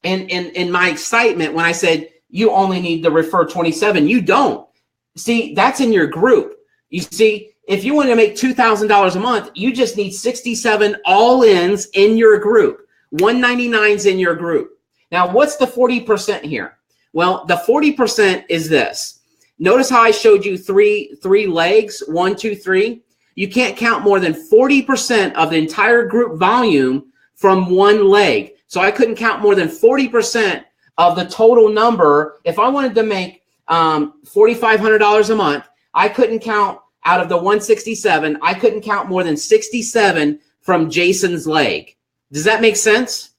in my excitement when I said you only need to refer 27. You don't. See, that's in your group. You see, if you want to make $2,000 a month, you just need 67 all-ins in your group. 199's in your group. Now, what's the 40% here? Well, the 40% is this. Notice how I showed you three legs, 1, 2, 3. You can't count more than 40% of the entire group volume from one leg. So I couldn't count more than 40% of the total number. If I wanted to make $4,500 a month, I couldn't count out of the 167. I couldn't count more than 67 from Jason's leg. Does that make sense?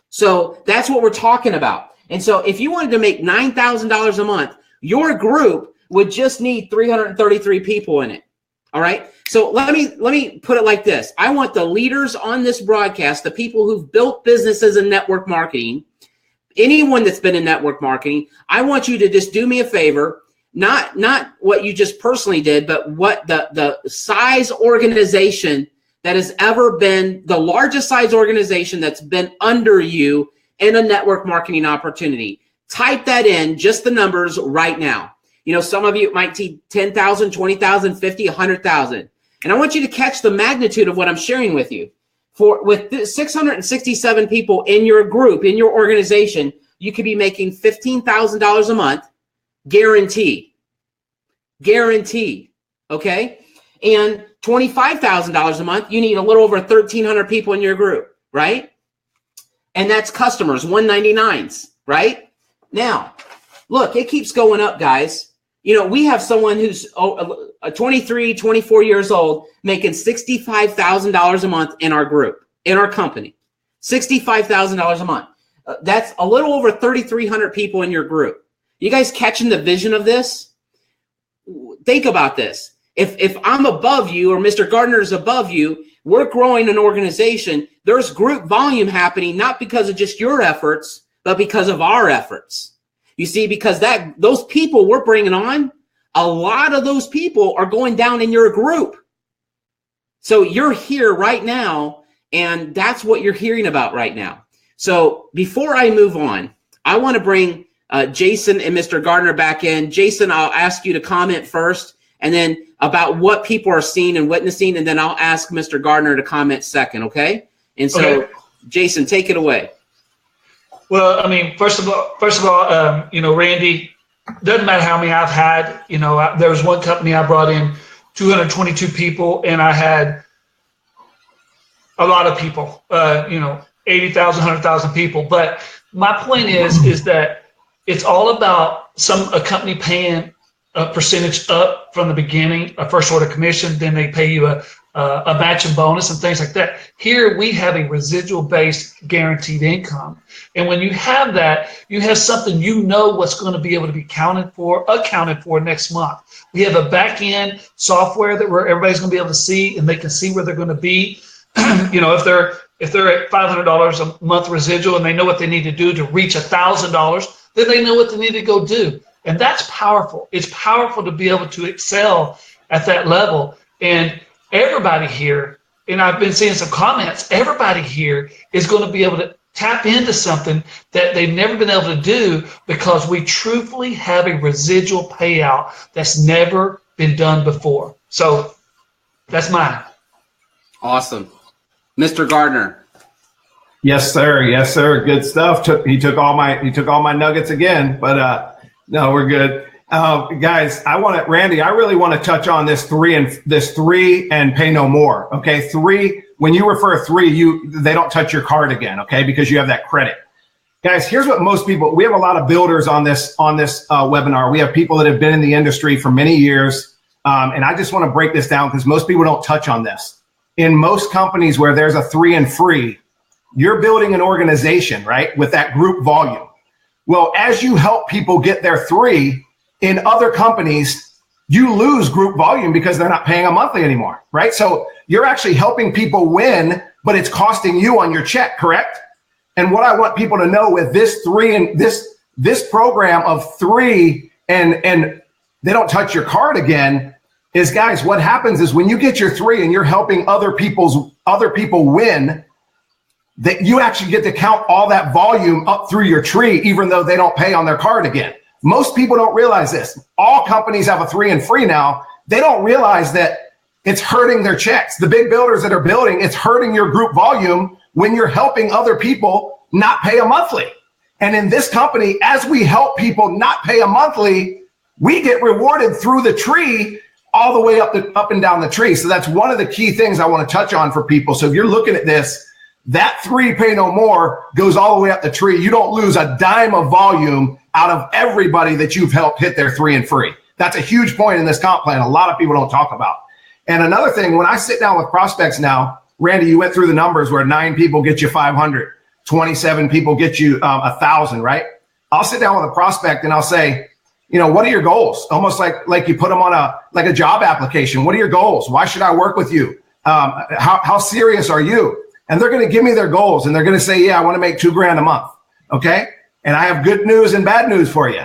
So that's what we're talking about. And so if you wanted to make $9,000 a month, your group would just need 333 people in it. All right. So let me put it like this. I want the leaders on this broadcast, the people who've built businesses in network marketing, anyone that's been in network marketing, I want you to just do me a favor, not what you just personally did, but what the size organization that has ever been the largest size organization that's been under you in a network marketing opportunity. Type that in, just the numbers right now. Some of you might see 10,000, 20,000, 50, 100,000. And I want you to catch the magnitude of what I'm sharing with you. With 667 people in your group, in your organization, you could be making $15,000 a month, guaranteed. Okay? And $25,000 a month, you need a little over 1,300 people in your group, right? And that's customers, 199s, right? Now, Look, it keeps going up, guys. You know, we have someone who's 23, 24 years old making $65,000 a month in our group, in our company. $65,000 a month. That's a little over 3,300 people in your group. You guys catching the vision of this? Think about this. If I'm above you or Mr. Gardner is above you, we're growing an organization. There's group volume happening, not because of just your efforts, but because of our efforts. You see, because those people we're bringing on, a lot of those people are going down in your group. So you're here right now, and that's what you're hearing about right now. So before I move on, I want to bring Jason and Mr. Gardner back in. Jason, I'll ask you to comment first, and then about what people are seeing and witnessing, and then I'll ask Mr. Gardner to comment second, okay? And so, okay. Jason, take it away. Well, I mean, first of all, you know, Randy, doesn't matter how many I've had. You know, there was one company I brought in 222 people, and I had a lot of people, you know, 80,000, 100,000 people. But my point is that it's all about a company paying a percentage up from the beginning, a first order commission, then they pay you a matching bonus and things like that. Here we have a residual based guaranteed income. And when you have that, you have something you know what's going to be able to be accounted for next month. We have a back end software that where everybody's going to be able to see, and they can see where they're going to be. You know, if they're at $500 a month residual and they know what they need to do to reach $1,000, then they know what they need to go do. And that's powerful. It's powerful to be able to excel at that level. And everybody here, and I've been seeing some comments, everybody here is going to be able to tap into something that they've never been able to do because we truthfully have a residual payout that's never been done before. So that's mine. Awesome. Mr. Gardner. Yes, sir. Yes, sir. Good stuff. He took all my nuggets again, but no, we're good. Guys, Randy, I really want to touch on this three and pay no more. Okay. 3, when you refer 3, they don't touch your card again. Okay. Because you have that credit. Guys, here's what we have a lot of builders on this webinar. We have people that have been in the industry for many years. And I just want to break this down because most people don't touch on this. In most companies where there's a 3 and free, you're building an organization, right? With that group volume. Well, as you help people get their 3 in other companies, you lose group volume because they're not paying a monthly anymore, right? So you're actually helping people win, but it's costing you on your check, correct? And what I want people to know with this 3 and this program of 3 and they don't touch your card again is, guys, what happens is when you get your 3 and you're helping other people win, that you actually get to count all that volume up through your tree, even though they don't pay on their card again. Most people don't realize this. All companies have a 3 and free now. They don't realize that it's hurting their checks. The big builders that are building, it's hurting your group volume when you're helping other people not pay a monthly. And in this company, as we help people not pay a monthly, we get rewarded through the tree all the way up and down the tree. So that's one of the key things I want to touch on for people. So if you're looking at this, that 3 pay no more goes all the way up the tree. You don't lose a dime of volume out of everybody that you've helped hit their 3 and free. That's a huge point in this comp plan. A lot of people don't talk about. And another thing, when I sit down with prospects now, Randy, you went through the numbers where 9 people get you 500, 27 people get you 1,000, right? I'll sit down with a prospect and I'll say, you know, what are your goals? Almost like you put them on a job application. What are your goals? Why should I work with you? How serious are you? And they're going to give me their goals and they're going to say, yeah, I want to make $2,000 a month. Okay. And I have good news and bad news for you.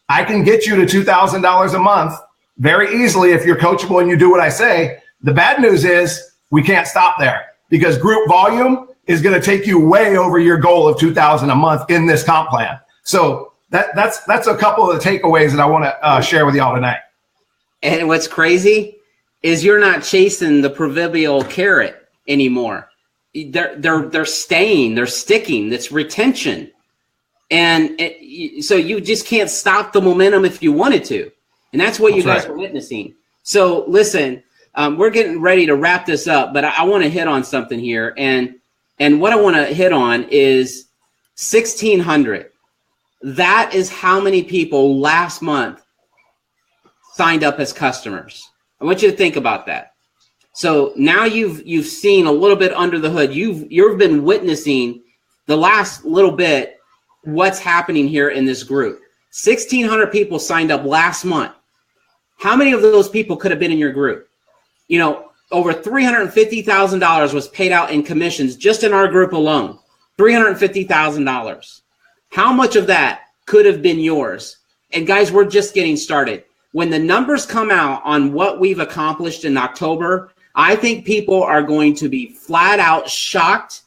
I can get you to $2,000 a month very easily if you're coachable and you do what I say. The bad news is we can't stop there because group volume is going to take you way over your goal of $2,000 a month in this comp plan. So that's a couple of the takeaways that I want to share with y'all tonight. And what's crazy is you're not chasing the proverbial carrot anymore. They're staying, they're sticking. That's retention. And so you just can't stop the momentum if you wanted to. And that's what you guys are witnessing. So listen, we're getting ready to wrap this up, but I want to hit on something here. And what I want to hit on is 1,600. That is how many people last month signed up as customers. I want you to think about that. So now you've seen a little bit under the hood. You've been witnessing the last little bit what's happening here in this group. 1,600 people signed up last month. How many of those people could have been in your group? You know, over $350,000 was paid out in commissions just in our group alone. $350,000. How much of that could have been yours? And guys, we're just getting started. When the numbers come out on what we've accomplished in October, I think people are going to be flat out shocked.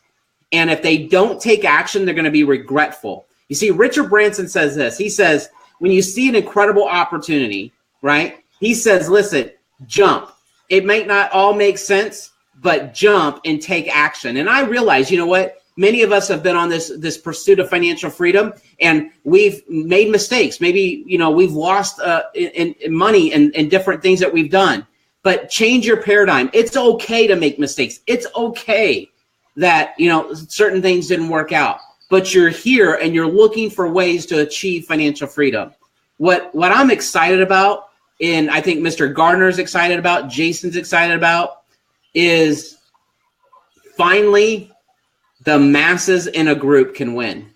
And if they don't take action, they're going to be regretful. You see, Richard Branson says this. He says, when you see an incredible opportunity, right? He says, listen, jump. It might not all make sense, but jump and take action. And I realize, you know what? Many of us have been on this pursuit of financial freedom, and we've made mistakes. Maybe, you know, we've lost in money and different things that we've done. But change your paradigm. It's okay to make mistakes. It's okay that, you know, certain things didn't work out. But you're here and you're looking for ways to achieve financial freedom. What I'm excited about, and I think Mr. Gardner's excited about, Jason's excited about, is finally the masses in a group can win.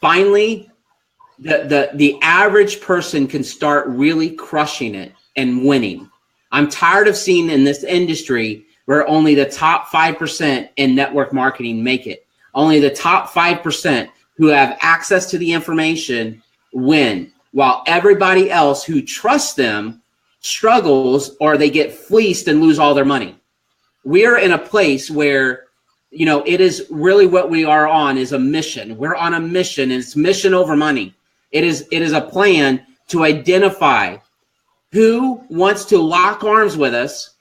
Finally, the average person can start really crushing it and winning. I'm tired of seeing in this industry where only the top 5% in network marketing make it. Only the top 5% who have access to the information win, while everybody else who trusts them struggles or they get fleeced and lose all their money. We're in a place where, you know, it is really what we are on is a mission. We're on a mission, and it's mission over money. It is a plan to identify who wants to lock arms with us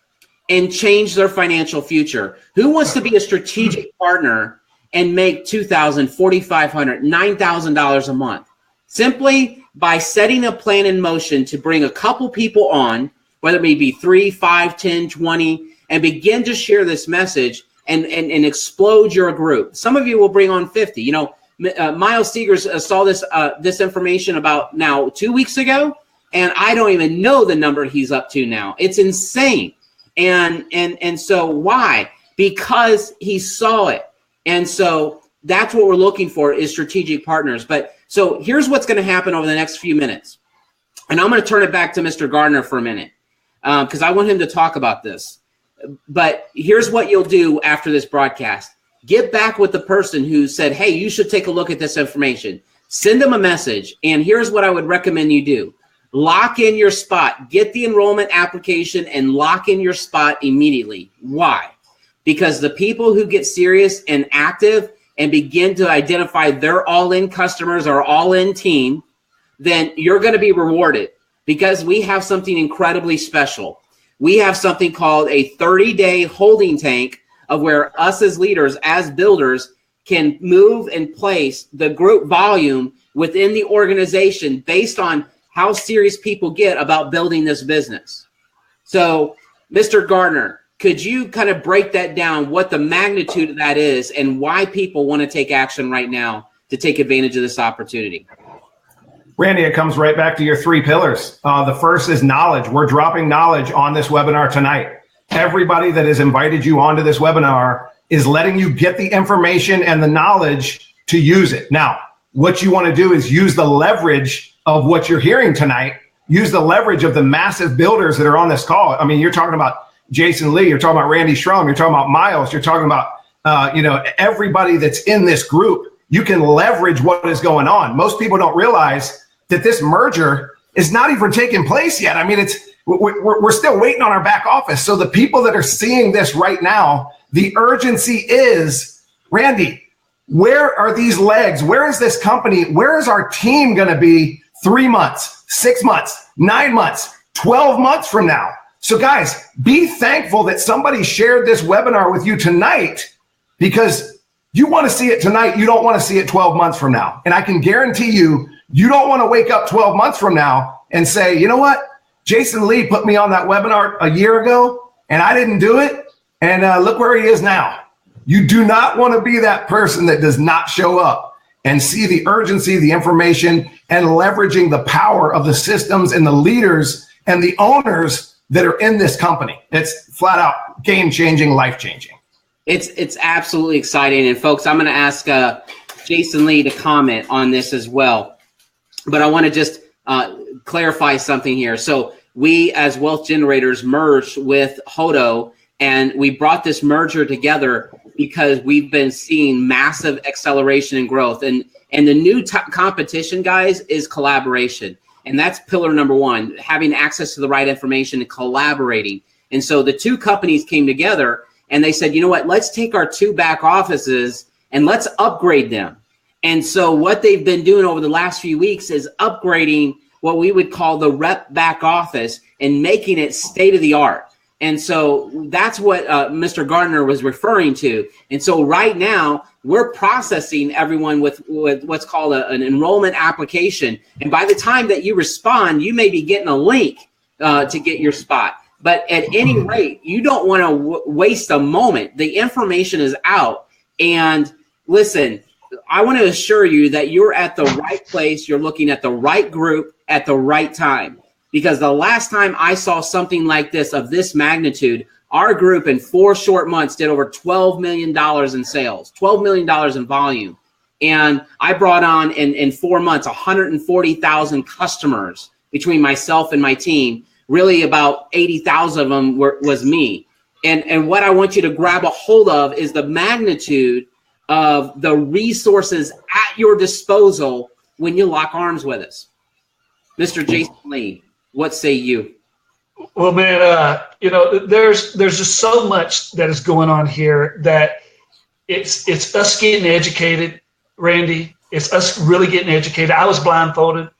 and change their financial future. Who wants to be a strategic partner and make $2,000, $4,500, $9,000 a month? Simply by setting a plan in motion to bring a couple people on, whether it may be 3, 5, 10, 20, and begin to share this message and explode your group. Some of you will bring on 50. You know, Miles Seegers saw this information about now 2 weeks ago, and I don't even know the number he's up to now. It's insane. And so why? Because he saw it. And so that's what we're looking for is strategic partners. But so here's what's going to happen over the next few minutes. And I'm going to turn it back to Mr. Gardner for a minute because I want him to talk about this. But here's what you'll do after this broadcast. Get back with the person who said, hey, you should take a look at this information. Send them a message. And here's what I would recommend you do. Lock in your spot. Get the enrollment application and lock in your spot immediately. Why? Because the people who get serious and active and begin to identify their all-in customers or all-in team, then you're going to be rewarded because we have something incredibly special. We have something called a 30-day holding tank of where us as leaders, as builders, can move and place the group volume within the organization based on how serious people get about building this business. So, Mr. Gardner, could you kind of break that down, what the magnitude of that is and why people want to take action right now to take advantage of this opportunity? Randy, it comes right back to your 3 pillars. The first is knowledge. We're dropping knowledge on this webinar tonight. Everybody that has invited you onto this webinar is letting you get the information and the knowledge to use it. Now, what you want to do is use the leverage of what you're hearing tonight. Use the leverage of the massive builders that are on this call. I mean, you're talking about Jason Lee, you're talking about Randy Strom, you're talking about Miles, you're talking about, everybody that's in this group. You can leverage what is going on. Most people don't realize that this merger is not even taking place yet. I mean, we're still waiting on our back office. So the people that are seeing this right now, the urgency is, Randy, where are these legs? Where is this company? Where is our team going to be 3 months, 6 months, 9 months, 12 months from now? So guys, be thankful that somebody shared this webinar with you tonight because you want to see it tonight. You don't want to see it 12 months from now. And I can guarantee you, you don't want to wake up 12 months from now and say, you know what? Jason Lee put me on that webinar a year ago and I didn't do it. And look where he is now. You do not want to be that person that does not show up. and see the urgency, the information, and leveraging the power of the systems and the leaders and the owners that are in this company. It's flat out game-changing, life-changing. It's absolutely exciting. And folks, I'm going to ask Jason Lee to comment on this as well. But I want to just clarify something here. So we, as Wealth Generators, merged with Hodo, and we brought this merger together because we've been seeing massive acceleration and growth. And the new competition, guys, is collaboration. And that's pillar number one, having access to the right information and collaborating. And so the two companies came together and they said, you know what, let's take our two back offices and let's upgrade them. And so what they've been doing over the last few weeks is upgrading what we would call the rep back office and making it state of the art. And so that's what Mr. Gardner was referring to. And so right now we're processing everyone with what's called an enrollment application. And by the time that you respond, you may be getting a link to get your spot. But at any rate, you don't want to waste a moment. The information is out. And listen, I want to assure you that you're at the right place. You're looking at the right group at the right time. Because the last time I saw something like this of this magnitude, our group in 4 short months did over $12 million in sales, $12 million in volume. And I brought on in 4 months 140,000 customers between myself and my team. Really about 80,000 of them was me. And what I want you to grab a hold of is the magnitude of the resources at your disposal when you lock arms with us. Mr. Jason Lee, what say you? Well, man, there's just so much that is going on here that it's us getting educated, Randy. It's us really getting educated. I was blindfolded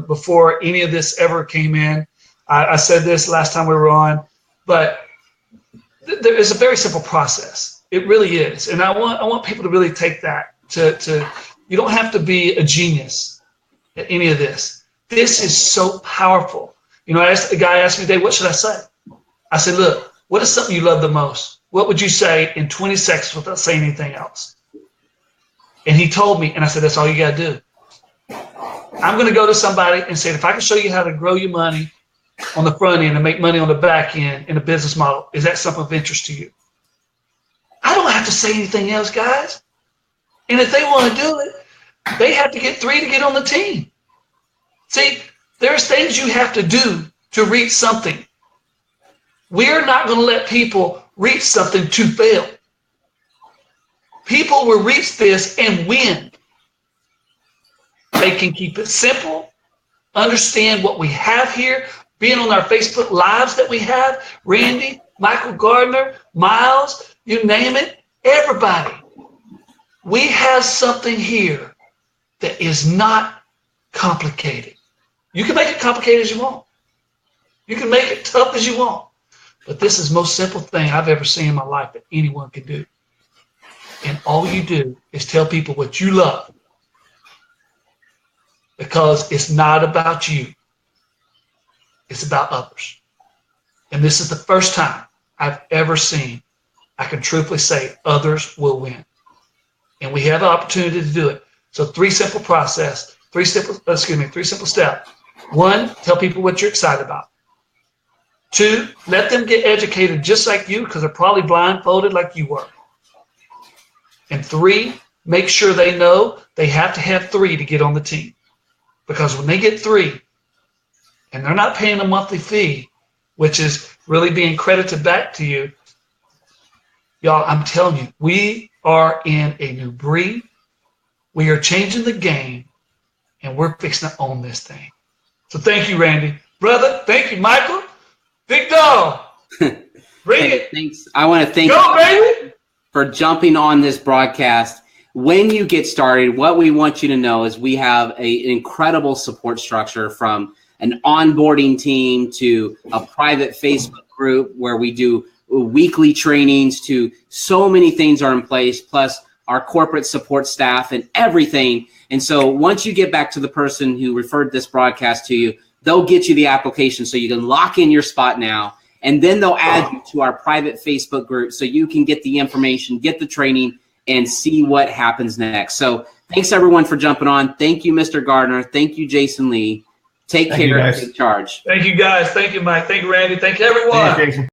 before any of this ever came in. I said this last time we were on, but there is a very simple process. It really is, and I want people to really take that. To you don't have to be a genius at any of this. This is so powerful. You know, a guy asked me today, what should I say? I said, look, what is something you love the most? What would you say in 20 seconds without saying anything else? And he told me, and I said, that's all you got to do. I'm going to go to somebody and say, if I can show you how to grow your money on the front end and make money on the back end in a business model, is that something of interest to you? I don't have to say anything else, guys. And if they want to do it, they have to get 3 to get on the team. See, there's things you have to do to reach something. We're not going to let people reach something to fail. People will reach this and win. They can keep it simple, understand what we have here, being on our Facebook Lives that we have, Randy, Michael Gardner, Miles, you name it, everybody. We have something here that is not complicated. You can make it complicated as you want. You can make it tough as you want. But this is the most simple thing I've ever seen in my life that anyone can do. And all you do is tell people what you love. Because it's not about you. It's about others. And this is the first time I've ever seen, I can truthfully say, others will win. And we have the opportunity to do it. So three simple steps. 1, tell people what you're excited about. 2, let them get educated just like you because they're probably blindfolded like you were. And 3, make sure they know they have to have 3 to get on the team. Because when they get 3 and they're not paying a monthly fee, which is really being credited back to you, y'all, I'm telling you, we are in a new breed. We are changing the game, and we're fixing to own this thing. So thank you, Randy. Brother, thank you, Michael. Big dog. Bring it. Thanks. I want to thank you baby. For jumping on this broadcast. When you get started, what we want you to know is we have an incredible support structure, from an onboarding team to a private Facebook group where we do weekly trainings, to so many things are in place, plus our corporate support staff and everything. And so once you get back to the person who referred this broadcast to you, they'll get you the application so you can lock in your spot now. And then they'll add you to our private Facebook group so you can get the information, get the training, and see what happens next. So thanks everyone for jumping on. Thank you, Mr. Gardner. Thank you, Jason Lee. Take care and take charge. Thank you, guys. Thank you, Mike. Thank you, Randy. Thank you, everyone. Thanks, Jason.